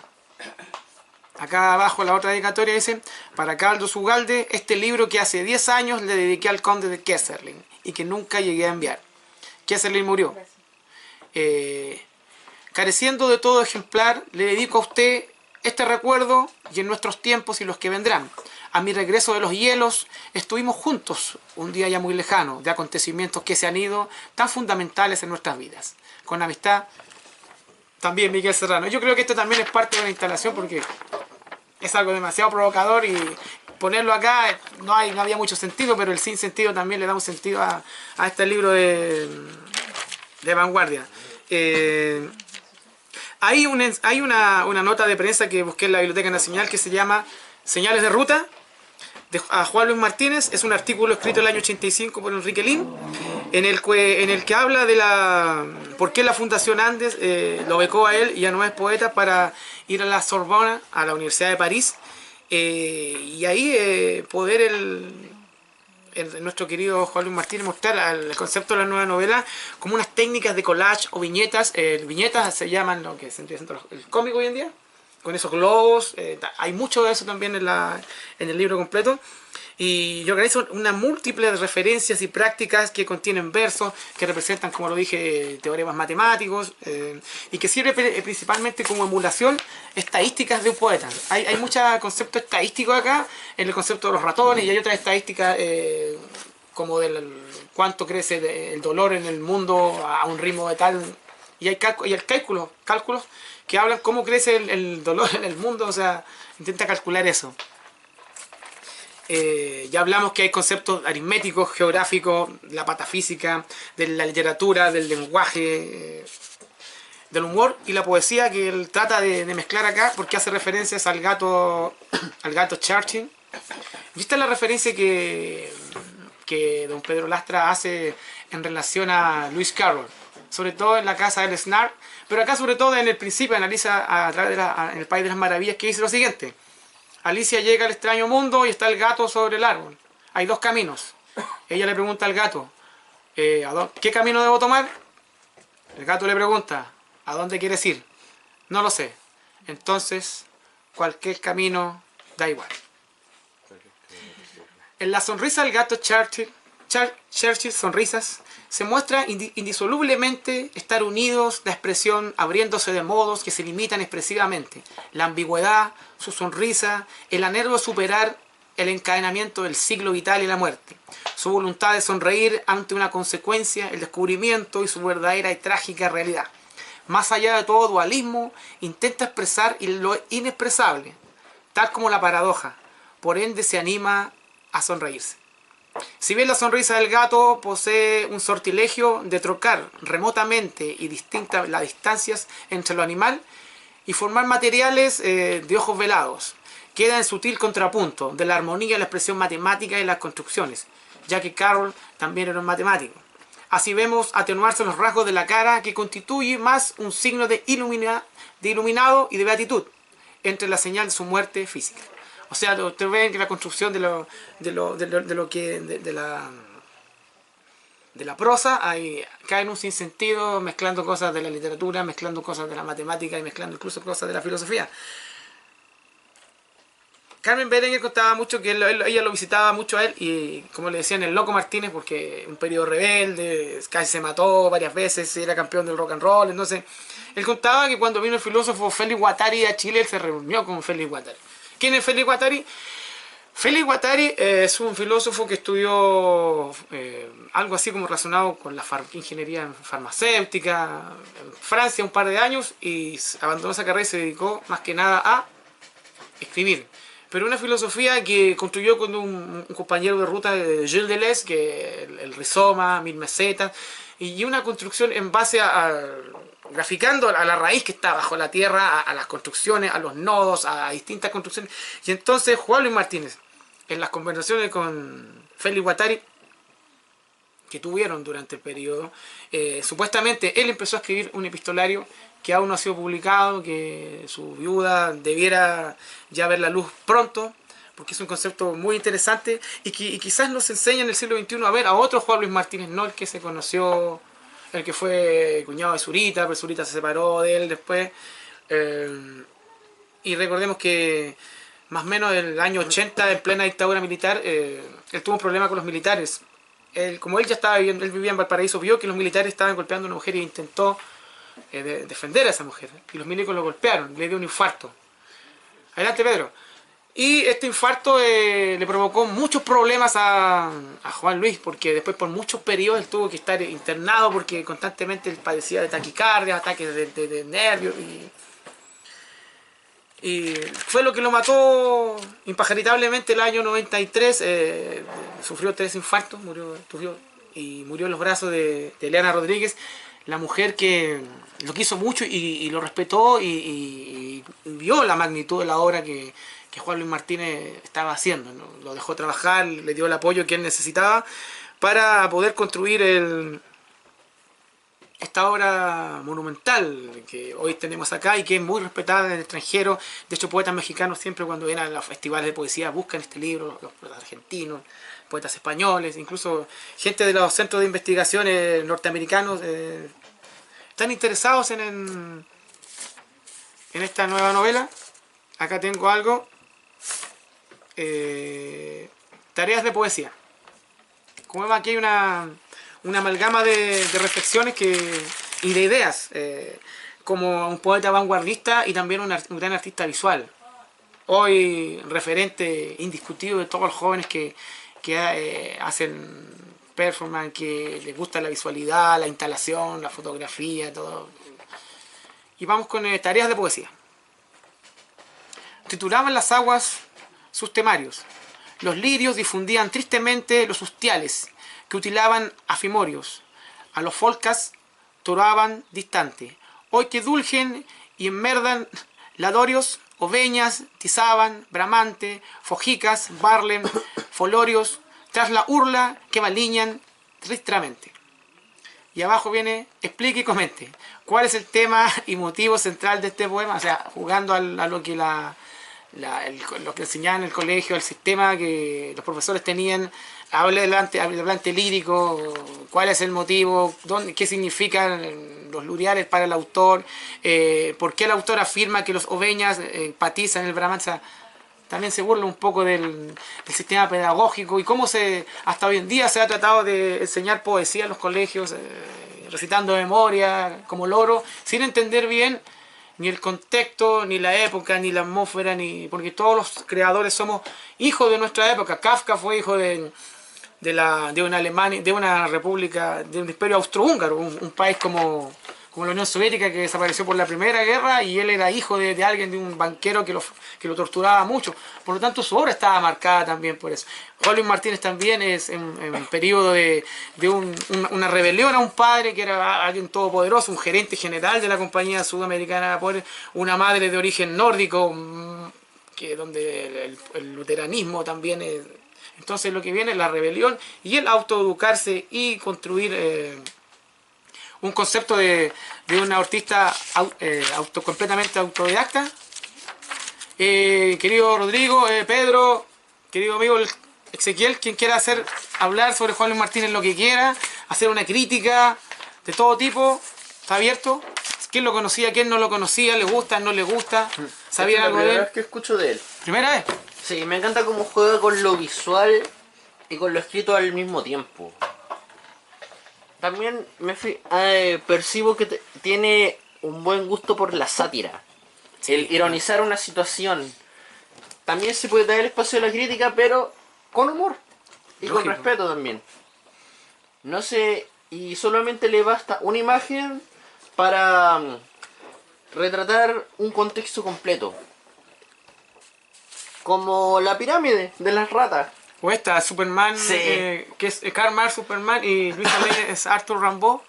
Acá abajo la otra dedicatoria dice: para Carlos Ugalde, este libro que hace 10 años le dediqué al conde de Kesselring y que nunca llegué a enviar. Kesselring murió. Careciendo de todo ejemplar, le dedico a usted este recuerdo y en nuestros tiempos y los que vendrán. A mi regreso de los hielos, estuvimos juntos un día ya muy lejano, de acontecimientos que se han ido, tan fundamentales en nuestras vidas. Con amistad, también Miguel Serrano. Yo creo que esto también es parte de la instalación porque es algo demasiado provocador y ponerlo acá no había mucho sentido, pero el sin sentido también le da un sentido a este libro de vanguardia. Hay una nota de prensa que busqué en la Biblioteca Nacional que se llama Señales de Ruta, a Juan Luis Martínez. Es un artículo escrito en el año 85 por Enrique Lin, en el que habla de por qué la Fundación Andes lo becó a él y a Nuevos Poetas para ir a la Sorbona, a la Universidad de París, y ahí poder nuestro querido Juan Luis Martínez mostrar el concepto de la nueva novela como unas técnicas de collage o viñetas. Viñetas se llaman lo que se entiende el cómic hoy en día, con esos globos. Hay mucho de eso también en el libro completo. Y yo organizo una múltiple de referencias y prácticas que contienen versos, que representan, como lo dije, teoremas matemáticos, y que sirve principalmente como emulación estadísticas de un poeta. Hay muchos conceptos estadísticos acá, en el concepto de los ratones, y hay otras estadísticas como del cuánto crece el dolor en el mundo a un ritmo de tal. Y hay cálculos que hablan cómo crece el dolor en el mundo, o sea, intenta calcular eso. Ya hablamos que hay conceptos aritméticos, geográficos, la patafísica, de la literatura, del lenguaje, del humor y la poesía, que él trata de mezclar acá porque hace referencias al gato Churchill. ¿Viste la referencia que don Pedro Lastra hace en relación a Lewis Carroll? Sobre todo en La Casa del Snark, pero acá sobre todo en el principio analiza a través en El País de las Maravillas, que dice lo siguiente: Alicia llega al extraño mundo y está el gato sobre el árbol. Hay dos caminos. Ella le pregunta al gato, ¿qué camino debo tomar? El gato le pregunta, ¿a dónde quieres ir? No lo sé. Entonces, cualquier camino da igual. En la sonrisa del gato Churchill, sonrisas, se muestra indisolublemente estar unidos, la expresión abriéndose de modos que se limitan expresivamente, la ambigüedad, su sonrisa, el anhelo de superar el encadenamiento del ciclo vital y la muerte, su voluntad de sonreír ante una consecuencia, el descubrimiento y su verdadera y trágica realidad. Más allá de todo dualismo, intenta expresar lo inexpresable, tal como la paradoja, por ende se anima a sonreírse. Si bien la sonrisa del gato posee un sortilegio de trocar remotamente y distintas las distancias entre lo animal y formar materiales de ojos velados, queda en sutil contrapunto de la armonía y la expresión matemática y las construcciones, ya que Carroll también era un matemático. Así vemos atenuarse los rasgos de la cara que constituye más un signo de iluminado y de beatitud entre la señal de su muerte física. O sea, ustedes ven que la construcción de la prosa cae en un sinsentido, mezclando cosas de la literatura, mezclando cosas de la matemática y mezclando incluso cosas de la filosofía. Carmen Berenguer contaba mucho que ella lo visitaba mucho a él y, como le decían, el Loco Martínez, porque un periodo rebelde, casi se mató varias veces, era campeón del rock and roll. Entonces, él contaba que cuando vino el filósofo Félix Guattari a Chile, él se reunió con Félix Guattari. ¿Quién es Félix Guattari? Félix Guattari es un filósofo que estudió algo así como relacionado con la ingeniería farmacéutica en Francia un par de años y abandonó esa carrera y se dedicó más que nada a escribir. Pero una filosofía que construyó con un compañero de ruta de Gilles Deleuze, que el rizoma, 1000 mesetas, y una construcción en base graficando a la raíz que está bajo la tierra, a las construcciones, a los nodos, a distintas construcciones. Y entonces Juan Luis Martínez, en las conversaciones con Félix Guattari, que tuvieron durante el periodo, supuestamente él empezó a escribir un epistolario que aún no ha sido publicado, que su viuda debiera ya ver la luz pronto, porque es un concepto muy interesante y quizás nos enseña en el siglo XXI a ver a otro Juan Luis Martínez, no el que se conoció, el que fue cuñado de Zurita, pero Zurita se separó de él después. Y recordemos que más o menos en el año 80, en plena dictadura militar, él tuvo un problema con los militares. Como él ya estaba viviendo, él vivía en Valparaíso, vio que los militares estaban golpeando a una mujer e intentó defender a esa mujer. Y los milicos lo golpearon, le dio un infarto. Adelante, Pedro. Y este infarto le provocó muchos problemas a Juan Luis, porque después por muchos periodos él tuvo que estar internado porque constantemente él padecía de taquicardia, ataques de nervios. Y fue lo que lo mató impajaritablemente el año 93. Sufrió 3 infartos, murió en los brazos de Eliana Rodríguez, la mujer que lo quiso mucho y lo respetó y vio la magnitud de la obra que Juan Luis Martínez estaba haciendo, ¿no? Lo dejó trabajar, le dio el apoyo que él necesitaba para poder construir esta obra monumental que hoy tenemos acá y que es muy respetada en el extranjero. De hecho, poetas mexicanos siempre cuando vienen a los festivales de poesía buscan este libro, los poetas argentinos, poetas españoles, incluso gente de los centros de investigaciones norteamericanos están interesados en esta nueva novela. Acá tengo algo. Tareas de poesía. Como vemos aquí hay una amalgama de reflexiones y de ideas, como un poeta vanguardista y también un gran artista visual. Hoy referente indiscutido de todos los jóvenes que hacen performance, que les gusta la visualidad, la instalación, la fotografía, todo. Y vamos con tareas de poesía. Titulaban las aguas sus temarios. Los lirios difundían tristemente los ustiales, que utilaban a fimorios. A los folcas toraban distante. Hoy que dulgen y enmerdan ladorios, oveñas, tizaban, bramante, fojicas, barlen, folorios, tras la urla que baliñan tristramente. Y abajo viene, explique y comente. ¿Cuál es el tema y motivo central de este poema? O sea, jugando a lo que lo que enseñaban en el colegio, el sistema que los profesores tenían, hable delante lírico, cuál es el motivo, qué significan los luriales para el autor, por qué el autor afirma que los oveñas empatizan el brahman. O sea, también se burla un poco del sistema pedagógico y cómo hasta hoy en día se ha tratado de enseñar poesía en los colegios, recitando de memoria como loro, sin entender bien ni el contexto, ni la época, ni la atmósfera, porque todos los creadores somos hijos de nuestra época. Kafka fue hijo de una Alemania, de una república, de un imperio austrohúngaro, un país como la Unión Soviética que desapareció por la Primera Guerra, y él era hijo de alguien, de un banquero que lo torturaba mucho. Por lo tanto, su obra estaba marcada también por eso. Juan Luis Martínez también es en un periodo de una rebelión a un padre que era alguien todopoderoso, un gerente general de la compañía sudamericana, una madre de origen nórdico, donde el luteranismo también Entonces lo que viene es la rebelión y el autoeducarse y construir un concepto de un autista completamente autodidacta. Querido Rodrigo, Pedro, querido amigo Ezequiel, quien quiera hablar sobre Juan Luis Martínez lo que quiera, hacer una crítica de todo tipo, está abierto. ¿Quién lo conocía? ¿Quién no lo conocía? ¿Le gusta? ¿No le gusta? ¿Sabían algo de Es la primera él? vez que escucho de él. ¿Primera vez? Sí, me encanta cómo juega con lo visual y con lo escrito al mismo tiempo. También percibo que tiene un buen gusto por la sátira. El ironizar una situación. También se puede dar el espacio de la crítica, pero con humor. Y Lógico. con respeto también. No sé, y solamente le basta una imagen para retratar un contexto completo. Como la pirámide de las ratas. O esta, Superman, Sí. que es Karl Marx, Superman, y Luis Alén es Arthur Rimbaud.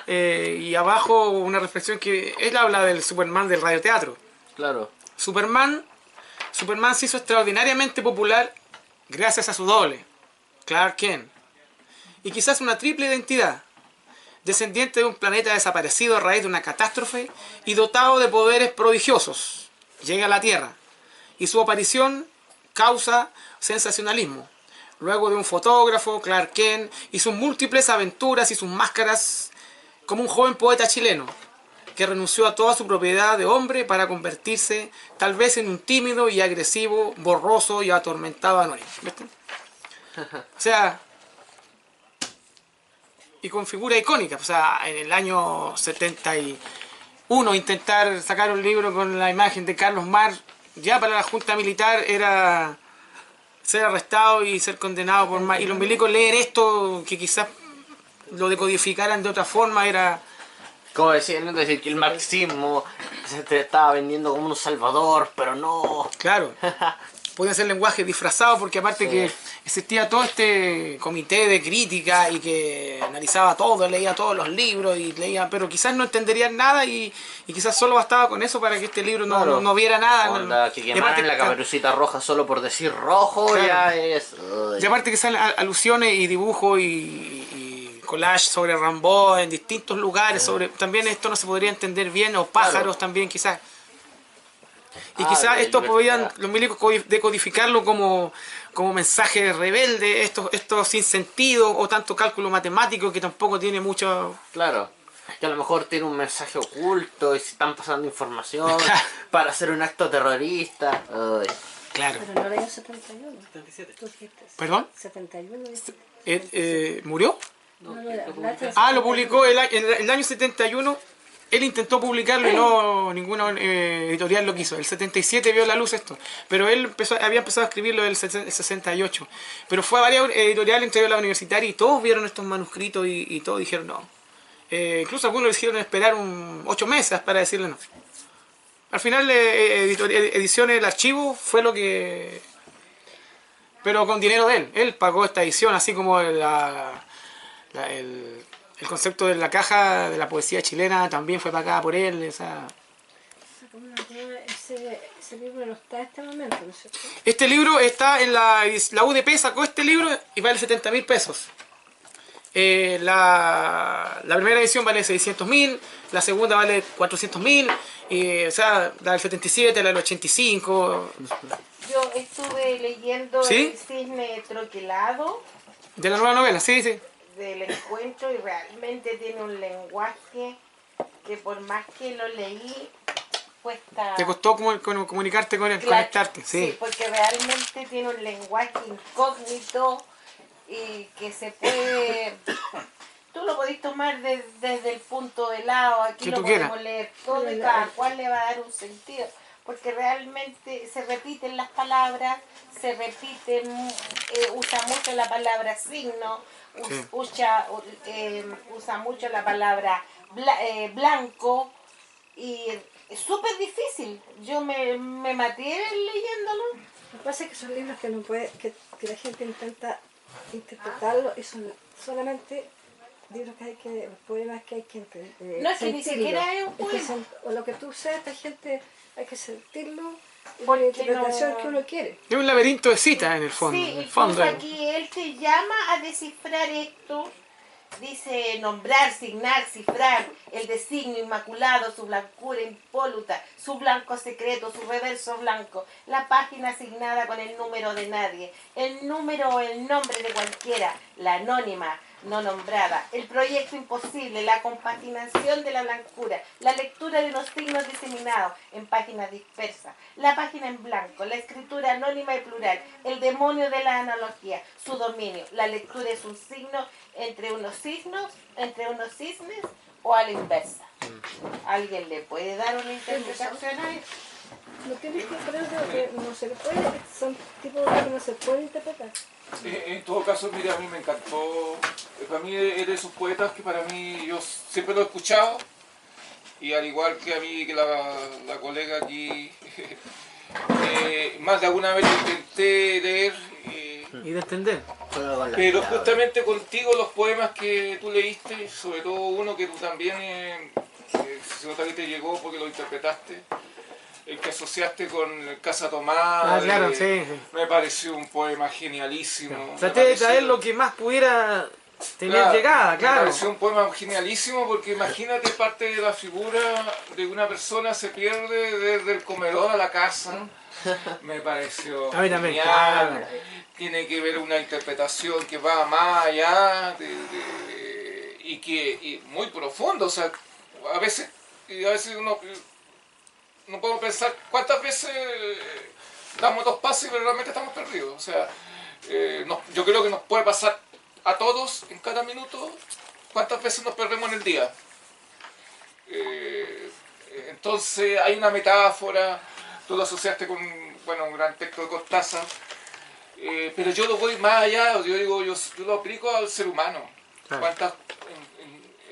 Y abajo una reflexión que él habla del Superman del radioteatro. Claro. Superman se hizo extraordinariamente popular gracias a su doble, Clark Kent. Y quizás una triple identidad. Descendiente de un planeta desaparecido a raíz de una catástrofe y dotado de poderes prodigiosos. Llega a la Tierra. Y su aparición causa sensacionalismo. Luego de un fotógrafo, Clark Kent, y sus múltiples aventuras y sus máscaras, como un joven poeta chileno, que renunció a toda su propiedad de hombre para convertirse tal vez en un tímido y agresivo, borroso y atormentado anónimo. ¿Viste? O sea, y con figuras icónicas. O sea, en el año 71 intentar sacar un libro con la imagen de Carlos Marx, ya para la Junta Militar era ser arrestado y ser condenado por más. Y los milicos leer esto, que quizás lo decodificaran de otra forma, era... Como decían, es decir, que el marxismo se te estaba vendiendo como un salvador, pero no. Claro, podía ser lenguaje disfrazado porque aparte Sí. que existía todo este comité de crítica y que analizaba todo, leía todos los libros y leía, pero quizás no entenderían nada y quizás solo bastaba con eso para que este libro no, Claro. no viera nada. Onda, que Y aparte, quemaran la caperucita roja solo por decir rojo, Claro. ya es. Uy. y aparte que salen alusiones y dibujos y collage sobre Rimbaud en distintos lugares, sobre también esto no se podría entender bien, o pájaros Claro. también quizás. Y Ah, quizás de esto libertad. podían los milicos decodificarlo como mensaje rebelde, esto sin sentido, o tanto cálculo matemático que tampoco tiene mucho... Claro. Que a lo mejor tiene un mensaje oculto y se están pasando información Claro. para hacer un acto terrorista. Uy. Claro. Pero no era el 71. 77. Tú dijiste. ¿Perdón? 71 dijiste. ¿Murió? No, no era. hablaste de Lo 71. publicó en el año 71. Él intentó publicarlo y no ninguna editorial lo quiso. El 77 vio la luz esto. Pero él había empezado a escribirlo en el 68. Pero fue a varias editoriales, entre ellas la universitaria, y todos vieron estos manuscritos y todos dijeron no. Incluso algunos le hicieron esperar 8 meses para decirle no. Al final, ediciones, el archivo fue lo que... Pero con dinero de él. Él pagó esta edición, así como el concepto de la caja de la poesía chilena también fue pagada por él. Ese libro no está en este momento, ¿no es cierto? Este libro está en la UDP, sacó este libro y vale 70.000 pesos. La primera edición vale 600.000, la segunda vale 400.000, o sea, la del 77, la del 85, Yo estuve leyendo ¿Sí? El cisne troquelado de la nueva novela, sí, sí. del encuentro y realmente tiene un lenguaje que por más que lo leí cuesta... Te costó comunicarte con él, Claro, conectarte, sí. porque realmente tiene un lenguaje incógnito y que se puede... Tú lo podés tomar desde el punto de lado, aquí Que lo tú podemos quieras. leer todo y cada cual le va a dar un sentido, porque realmente se repiten las palabras, se repiten, usa mucho la palabra signo, Sí. usa mucho la palabra blanco, y es súper difícil. Yo me maté leyéndolo. Lo que pasa es que son libros que no puede, que la gente intenta interpretarlo y son solamente libros que hay que, poemas que hay que No, es que ni siquiera es un poema. O lo que tú seas, esta gente hay que sentirlo por la interpretación que uno quiere. Es un laberinto de citas en el fondo. Sí, en el fondo. incluso aquí él te llama a descifrar esto. Dice nombrar, signar, cifrar, el designio inmaculado, su blancura impoluta, su blanco secreto, su reverso blanco, la página asignada con el número de nadie, el número o el nombre de cualquiera, la anónima, no nombrada, el proyecto imposible, la compaginación de la blancura, la lectura de unos signos diseminados en páginas dispersas, la página en blanco, la escritura anónima y plural, el demonio de la analogía, su dominio, la lectura es un signo entre unos cisnes o a la inversa. ¿Alguien le puede dar una interpretación a esto? No tienes que creer que no se puede, son tipos de que no se puede interpretar. En todo caso, mira, a mí me encantó. Para mí es de esos poetas que para mí yo siempre lo he escuchado. Y al igual que a mí, que la colega aquí, más de alguna vez lo intenté leer. Y de entender. Pero justamente contigo los poemas que tú leíste, sobre todo uno que tú también se nota que te llegó porque lo interpretaste, el que asociaste con Casa Tomada, Claro, sí. me pareció un poema genialísimo. Traté de traer lo que más pudiera tener llegada, Me claro. pareció un poema genialísimo porque imagínate, parte de la figura de una persona se pierde desde el comedor a la casa. Me pareció A mí también, genial. claro. Tiene que ver una interpretación que va más allá y muy profundo. O sea, a veces uno no puedo pensar cuántas veces damos dos pasos y realmente estamos perdidos. O sea, yo creo que nos puede pasar a todos en cada minuto cuántas veces nos perdemos en el día. Entonces hay una metáfora, tú lo asociaste con un gran texto de Cortázar, pero yo lo voy más allá, yo digo, yo lo aplico al ser humano. Claro.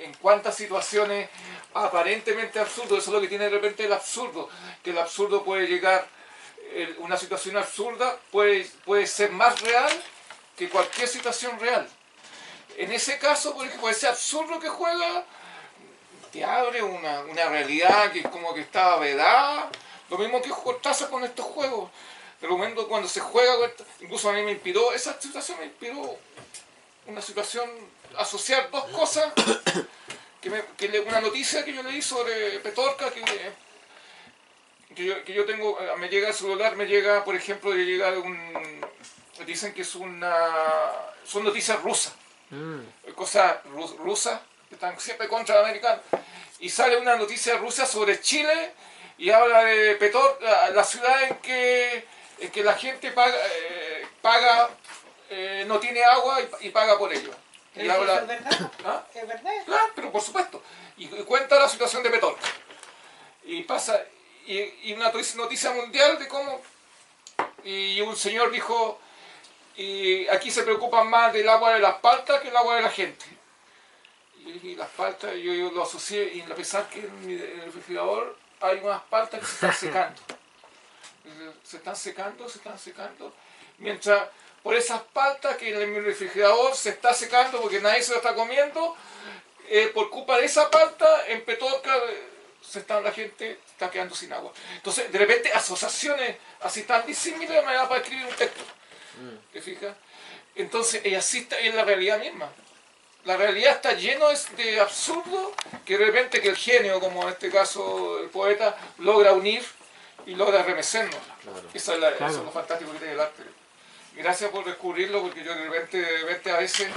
En cuántas situaciones aparentemente absurdas, eso es lo que tiene de repente el absurdo, que el absurdo puede llegar, una situación absurda puede ser más real que cualquier situación real. En ese caso, por ejemplo, ese absurdo que juega te abre una realidad que es como que estaba vedada. Lo mismo que Cortázar con estos juegos. De momento cuando se juega, incluso a mí me inspiró, esa situación me inspiró una situación, asociar dos cosas, una noticia que yo leí sobre Petorca, que yo tengo, me llega el celular, me llega, por ejemplo, dicen que son noticias rusas, cosas rusas, que están siempre contra el americano, y sale una noticia rusa sobre Chile, y habla de Petorca, la ciudad en que la gente paga no tiene agua y paga por ello. Y habla, ¿Es verdad? ¿Ah? ¿Es verdad? Claro, pero por supuesto. Y cuenta la situación de Petorca. Y pasa, y una noticia mundial de cómo, y un señor dijo, y aquí se preocupan más del agua de las paltas que el agua de la gente. Y las paltas, yo lo asocié, y a pesar que en el refrigerador hay unas paltas que se están secando. Se están secando. Mientras por esas paltas que en mi refrigerador se está secando porque nadie se lo está comiendo, por culpa de esa palta, en Petorca la gente está quedando sin agua. Entonces, de repente, asociaciones así tan disímiles me da para escribir un texto. ¿Te fijas? Entonces, así está en la realidad misma. La realidad está lleno de absurdo que de repente que el genio, como en este caso el poeta, logra unir y logra remecernos. Claro. Eso es lo fantástico que tiene el arte. Gracias por descubrirlo, porque yo de repente a veces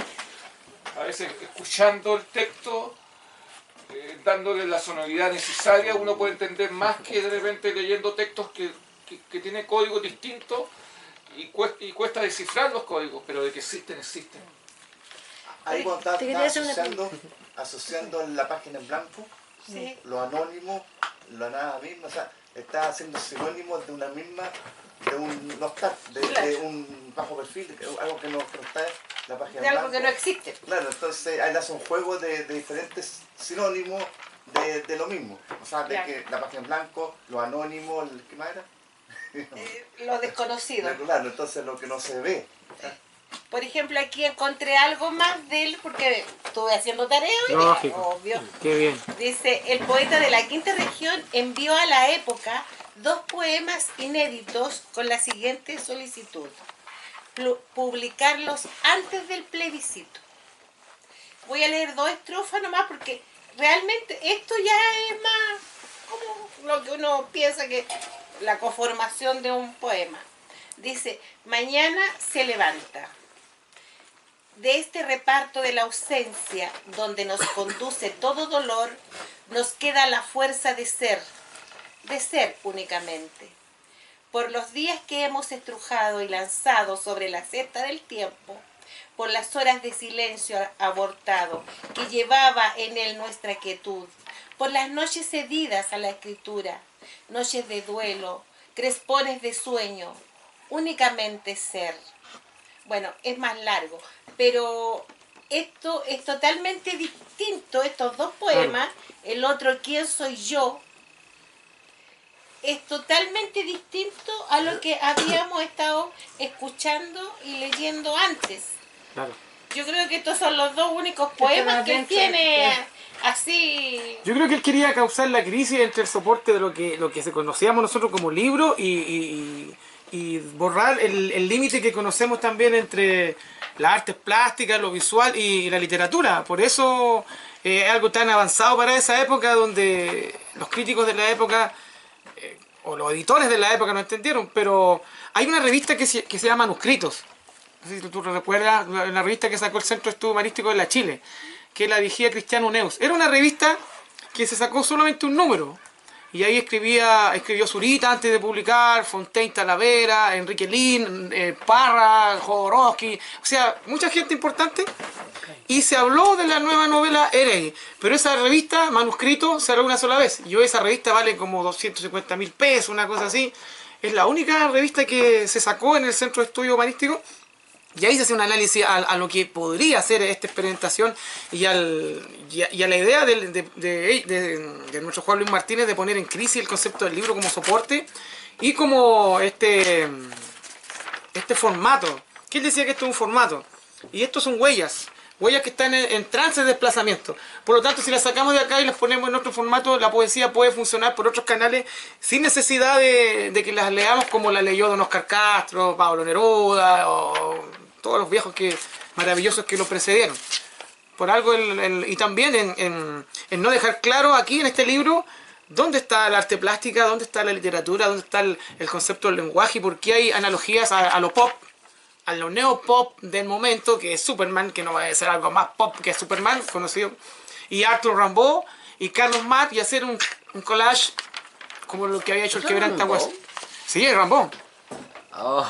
escuchando el texto, dándole la sonoridad necesaria, uno puede entender más que de repente leyendo textos que tienen códigos distintos y cuesta descifrar los códigos, pero de que existen. Ahí cuando está asociando la página en blanco, Sí. lo anónimo, la nada misma, o sea, está haciendo sinónimos de una misma, de un bajo perfil, algo que no está en la página De en algo blanco. que no existe. Claro, entonces ahí le hace un juego de diferentes sinónimos de lo mismo. O sea, de Claro. que la página en blanco, lo anónimo, ¿qué más era? Lo desconocido. Claro, entonces lo que no se ve. Por ejemplo, aquí encontré algo más de él porque estuve haciendo tarea hoy día, Lógico. obvio. Qué bien. Dice, el poeta de la quinta región envió a la época 2 poemas inéditos con la siguiente solicitud: publicarlos antes del plebiscito. Voy a leer 2 estrofas nomás porque realmente esto ya es más como lo que uno piensa que la conformación de un poema. Dice: mañana se levanta. De este reparto de la ausencia, donde nos conduce todo dolor, nos queda la fuerza de ser únicamente. Por los días que hemos estrujado y lanzado sobre la cesta del tiempo, por las horas de silencio abortado que llevaba en él nuestra quietud, por las noches cedidas a la escritura, noches de duelo, crespones de sueño, únicamente ser. Bueno, es más largo, pero esto es totalmente distinto, estos 2 poemas, el otro, ¿Quién soy yo?, es totalmente distinto a lo que habíamos estado escuchando y leyendo antes. Claro. Yo creo que estos son los 2 únicos poemas que él tiene así. Yo creo que él quería causar la crisis entre el soporte de lo que se conocíamos nosotros como libro y borrar el límite que conocemos también entre las artes plásticas, lo visual y la literatura. Por eso es algo tan avanzado para esa época, donde los críticos de la época o los editores de la época no entendieron, pero hay una revista que se llama Manuscritos. No sé si tú recuerdas, una revista que sacó el Centro de Estudio Humanístico de la Chile, que la dirigía Cristiano Neus. Era una revista que se sacó solamente un número, y ahí escribió Zurita antes de publicar, Fontaine Talavera, Enrique Lin, Parra, Jodorowsky, o sea, mucha gente importante. Y se habló de la nueva novela Erey, pero esa revista, Manuscrito, se habló una sola vez. Y hoy esa revista vale como 250.000 pesos, una cosa así. Es la única revista que se sacó en el Centro de Estudio Humanístico. Y ahí se hace un análisis a lo que podría ser esta experimentación y a la idea de nuestro Juan Luis Martínez de poner en crisis el concepto del libro como soporte y como este formato. Que él decía que esto es un formato. Y estos son huellas que están en trance de desplazamiento. Por lo tanto, si las sacamos de acá y las ponemos en otro formato, la poesía puede funcionar por otros canales sin necesidad de que las leamos como la leyó don Oscar Castro, Pablo Neruda o todos los viejos maravillosos que lo precedieron. Por algo y también en no dejar claro aquí en este libro dónde está el arte plástica, dónde está la literatura, dónde está el concepto del lenguaje y por qué hay analogías a lo pop, a lo neopop del momento, que es Superman, que no va a ser algo más pop que Superman, conocido, y Arthur Rimbaud y Carlos Marx, y hacer un collage como lo que había hecho el Quebrantahuesos. Sí, es Rimbaud. Oh.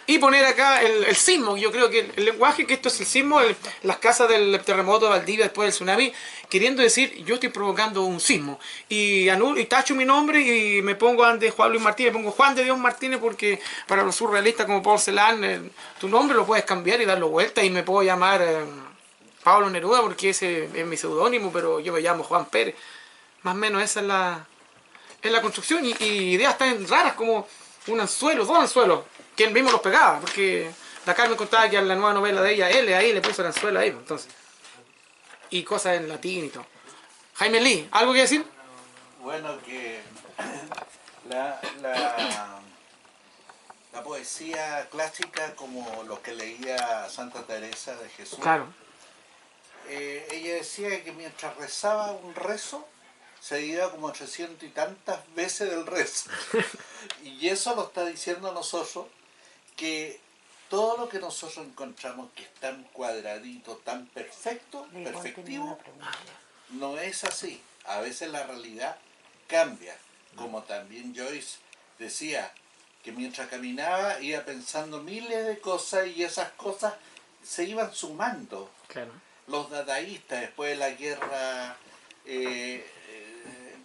Y poner acá el sismo, yo creo que el lenguaje, que esto es el sismo, las casas del terremoto de Valdivia después del tsunami, queriendo decir, yo estoy provocando un sismo. Y tacho mi nombre y me pongo ante Juan Luis Martínez, pongo Juan de Dios Martínez, porque para los surrealistas como Paul Celan, tu nombre lo puedes cambiar y darlo vuelta, y me puedo llamar Pablo Neruda, porque ese es mi seudónimo, pero yo me llamo Juan Pérez. Más o menos esa es la construcción, y ideas tan raras como un anzuelo, 2 anzuelos, que él mismo los pegaba, porque la Carmen contaba que a la nueva novela de ella, él ahí le puso el anzuelo ahí, entonces. Y cosas en latín y todo. Jaime Lee, ¿algo que decir? Bueno, que la poesía clásica, como lo que leía Santa Teresa de Jesús, Claro. Ella decía que mientras rezaba un rezo, se iba como 800 y tantas veces del rezo. Y eso lo está diciendo a nosotros, que todo lo que nosotros encontramos que es tan cuadradito, tan perfecto, perfectivo, no es así. A veces la realidad cambia, como también Joyce decía, que mientras caminaba iba pensando miles de cosas y esas cosas se iban sumando. Claro. Los dadaístas, después de la guerra,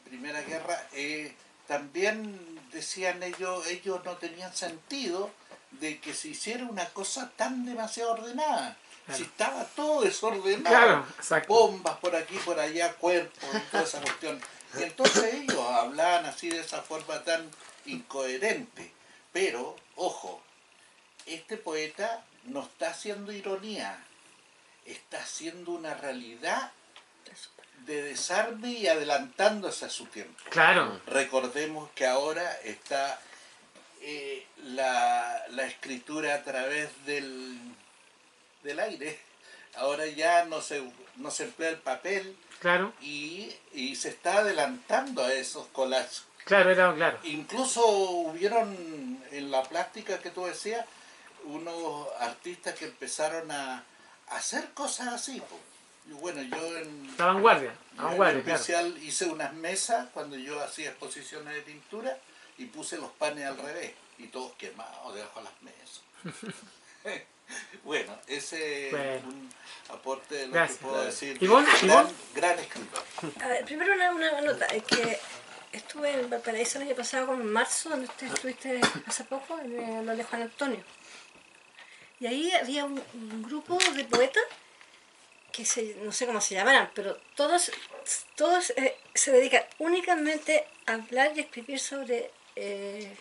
Primera Guerra, también decían ellos no tenían sentido de que se hiciera una cosa tan demasiado ordenada. Claro. Si estaba todo desordenado, Claro, exacto. bombas por aquí, por allá, cuerpos y toda esa cuestión. Y entonces ellos hablaban así de esa forma tan incoherente. Pero, ojo, este poeta no está haciendo ironía, está haciendo una realidad de desarme y adelantándose a su tiempo. Claro. Recordemos que ahora está la escritura a través del aire. Ahora ya no se emplea el papel Claro. y se está adelantando a esos collages. Claro. Incluso hubieron en la plástica que tú decías, unos artistas que empezaron a hacer cosas así. Po. Y bueno, yo en La vanguardia. en Claro. especial hice unas mesas cuando yo hacía exposiciones de pintura y puse los panes al revés y todos quemados debajo de las mesas. Bueno, ese es un aporte de lo Gracias. que puedo decir. ¿Ivonne? Gran escritor. A ver, primero una nota, es que estuve en Valparaíso el año pasado, como en marzo, donde usted estuviste hace poco, en lo de Juan Antonio. Y ahí había un grupo de poetas que no sé cómo se llamaran, pero todos se dedican únicamente a hablar y escribir sobre...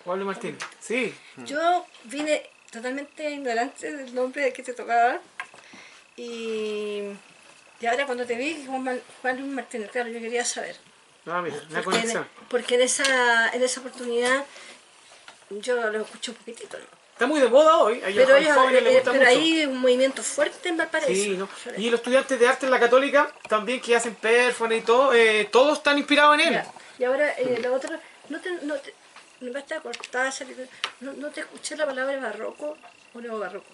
Pablo Martínez. Sí. Yo vine totalmente ignorante del nombre que te tocaba y ahora cuando te vi, Juan Luis Martínez, claro, yo quería saber. No, mira, una conexión. Porque en esa oportunidad yo lo escuché un poquitito, ¿no? Está muy de moda hoy. A Pero, los jóvenes les gusta pero mucho. hay un movimiento fuerte en Valparaíso. Sí, ¿no? Y los estudiantes de arte en la Católica también que hacen performance y todo, todos están inspirados en él. Ya. Y ahora lo otro, no me está cortada, no te escuché la palabra barroco o neobarroco.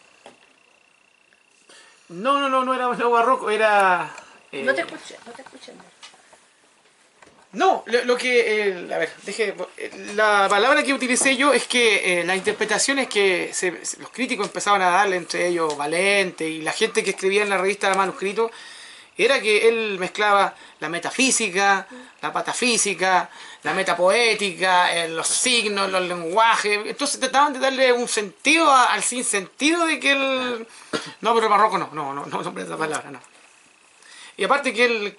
No era barroco, era... No te escuché. No, lo que... a ver, la palabra que utilicé yo es que las interpretaciones que los críticos empezaban a darle, entre ellos Valente y la gente que escribía en la revista de manuscrito, era que él mezclaba la metafísica, la patafísica, la metapoética, los signos, los lenguajes. Entonces trataban de darle un sentido al sinsentido de que él... No, pero el barroco no esa palabra, no. Y aparte que él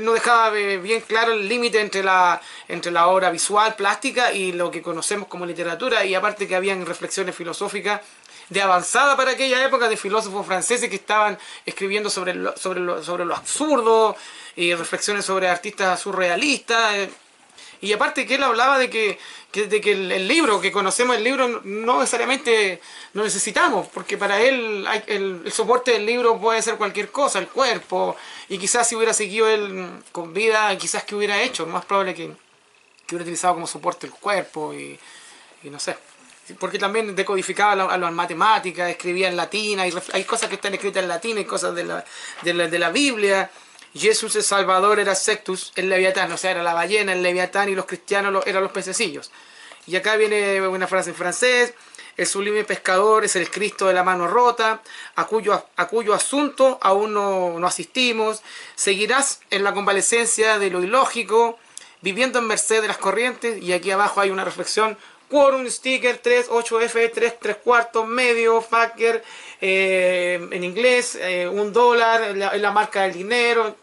no dejaba bien claro el límite entre la obra visual, plástica y lo que conocemos como literatura, y aparte que habían reflexiones filosóficas de avanzada para aquella época de filósofos franceses que estaban escribiendo sobre lo absurdo y reflexiones sobre artistas surrealistas. Y aparte que él hablaba de que el libro, que conocemos el libro, no necesariamente lo necesitamos, porque para él el soporte del libro puede ser cualquier cosa, el cuerpo, y quizás si hubiera seguido él con vida, quizás que hubiera hecho, más probable que hubiera utilizado como soporte el cuerpo y no sé. Porque también decodificaba a las matemáticas, escribía en latín, hay cosas que están escritas en latín, hay cosas de la Biblia. Jesús el Salvador era Sectus, el Leviatán, o sea, era la ballena, el Leviatán, y los cristianos eran los pececillos. Y acá viene una frase en francés: el sublime pescador es el Cristo de la mano rota, a cuyo asunto aún no asistimos. Seguirás en la convalescencia de lo ilógico, viviendo en merced de las corrientes. Y aquí abajo hay una reflexión: quórum, sticker, 3, 8F, 3 cuartos, medio, fucker, en inglés, $1, la marca del dinero.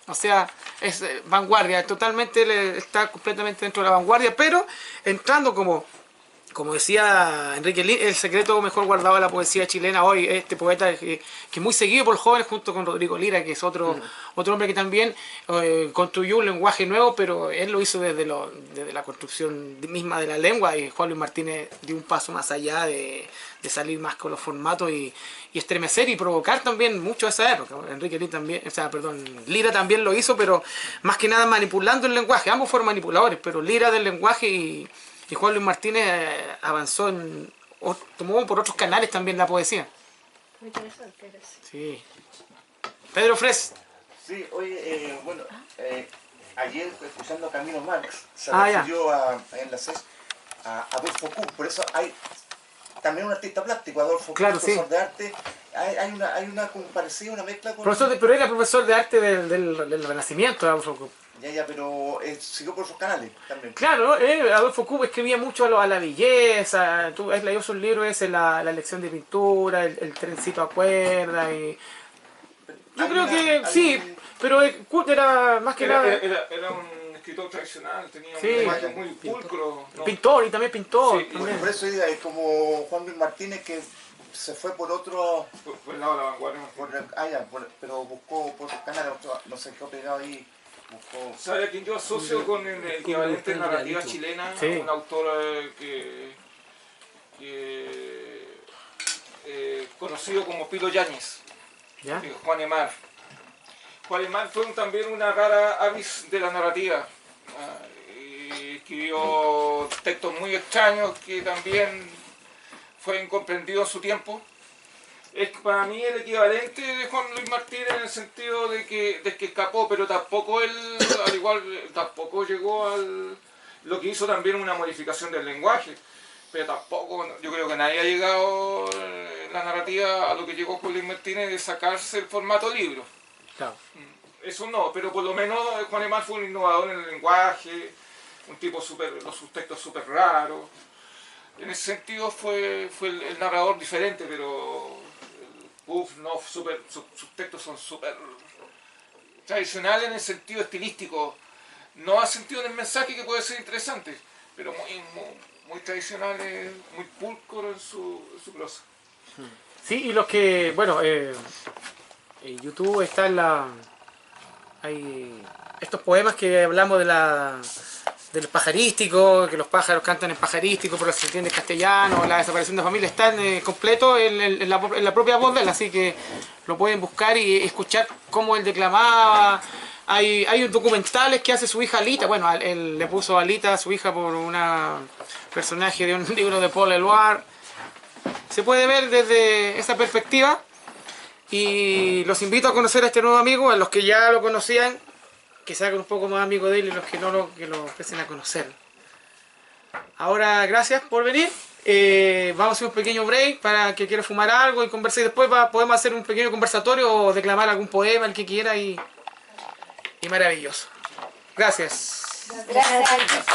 O sea, es vanguardia, totalmente está completamente dentro de la vanguardia, pero entrando como decía Enrique Lira, el secreto mejor guardado de la poesía chilena hoy, este poeta que es muy seguido por jóvenes, junto con Rodrigo Lira, que es otro hombre que también construyó un lenguaje nuevo, pero él lo hizo desde la construcción misma de la lengua, y Juan Luis Martínez dio un paso más allá de salir más con los formatos y estremecer y provocar también mucho esa época. Enrique Lira también, Lira también lo hizo, pero más que nada manipulando el lenguaje. Ambos fueron manipuladores, pero Lira del lenguaje y Juan Luis Martínez avanzó tomó por otros canales también la poesía. Muy interesante, gracias. Sí. Pedro Fres. Sí, oye, ayer escuchando a Camilo Marx, se ya. refirió en la CES a Adolfo Kuh, por eso hay también un artista plástico, Adolfo Kuh, Claro, profesor sí. de arte, hay una como parecida, una mezcla con... Pero era profesor de arte del Renacimiento, Adolfo Kuh. pero siguió por sus canales también. Claro, Adolfo Kuh escribía mucho a la belleza. Tú has leído sus libros, la lección de pintura, el trencito a cuerda. Yo creo que sí, pero Kuh era más que nada Era un escritor tradicional, tenía Sí. un lenguaje muy pulcro, ¿no? pintor, y también pintor. Sí, también. Por eso es como Juan Luis Martínez, que se fue por otro, Por el lado de la vanguardia. pero buscó por otros canales, no sé qué pegado ahí, buscó... ¿Sabe a quién yo asocio con el equivalente de narrativa chilena? Sí. Un autor conocido como Pilo Yáñez, ¿Ya? Juan Emar. Juan Emar fue también una rara avis de la narrativa. Y escribió textos muy extraños que también fue incomprendido en su tiempo. Es para mí el equivalente de Juan Luis Martínez en el sentido de que escapó, pero tampoco él, al igual, tampoco llegó al... Lo que hizo también una modificación del lenguaje, pero tampoco, yo creo que nadie ha llegado en la narrativa a lo que llegó Juan Luis Martínez de sacarse el formato libro. Claro. Eso no, pero por lo menos Juan Emar fue un innovador en el lenguaje, un tipo sus textos súper raros. En ese sentido fue el narrador diferente, pero sus textos son súper tradicionales en el sentido estilístico, no ha sentido en el mensaje que puede ser interesante, pero muy tradicionales, muy pulcro en su prosa. Sí, y los que, bueno, en YouTube está hay estos poemas que hablamos del pajarístico, que los pájaros cantan en pajarístico, pero se entiende en castellano, la desaparición de familia, están completo en la propia voz de él, así que lo pueden buscar y escuchar cómo él declamaba. Hay documentales que hace su hija Alita, bueno, él le puso Alita a su hija por una personaje de un libro de Paul Eluard. Se puede ver desde esa perspectiva y los invito a conocer a este nuevo amigo, a los que ya lo conocían, que se hagan un poco más amigos de él y los que no que lo empiecen a conocer. Ahora, gracias por venir. Vamos a hacer un pequeño break para que quiera fumar algo y conversar. Y después podemos hacer un pequeño conversatorio o declamar algún poema, el que quiera, y maravilloso. Gracias. Gracias.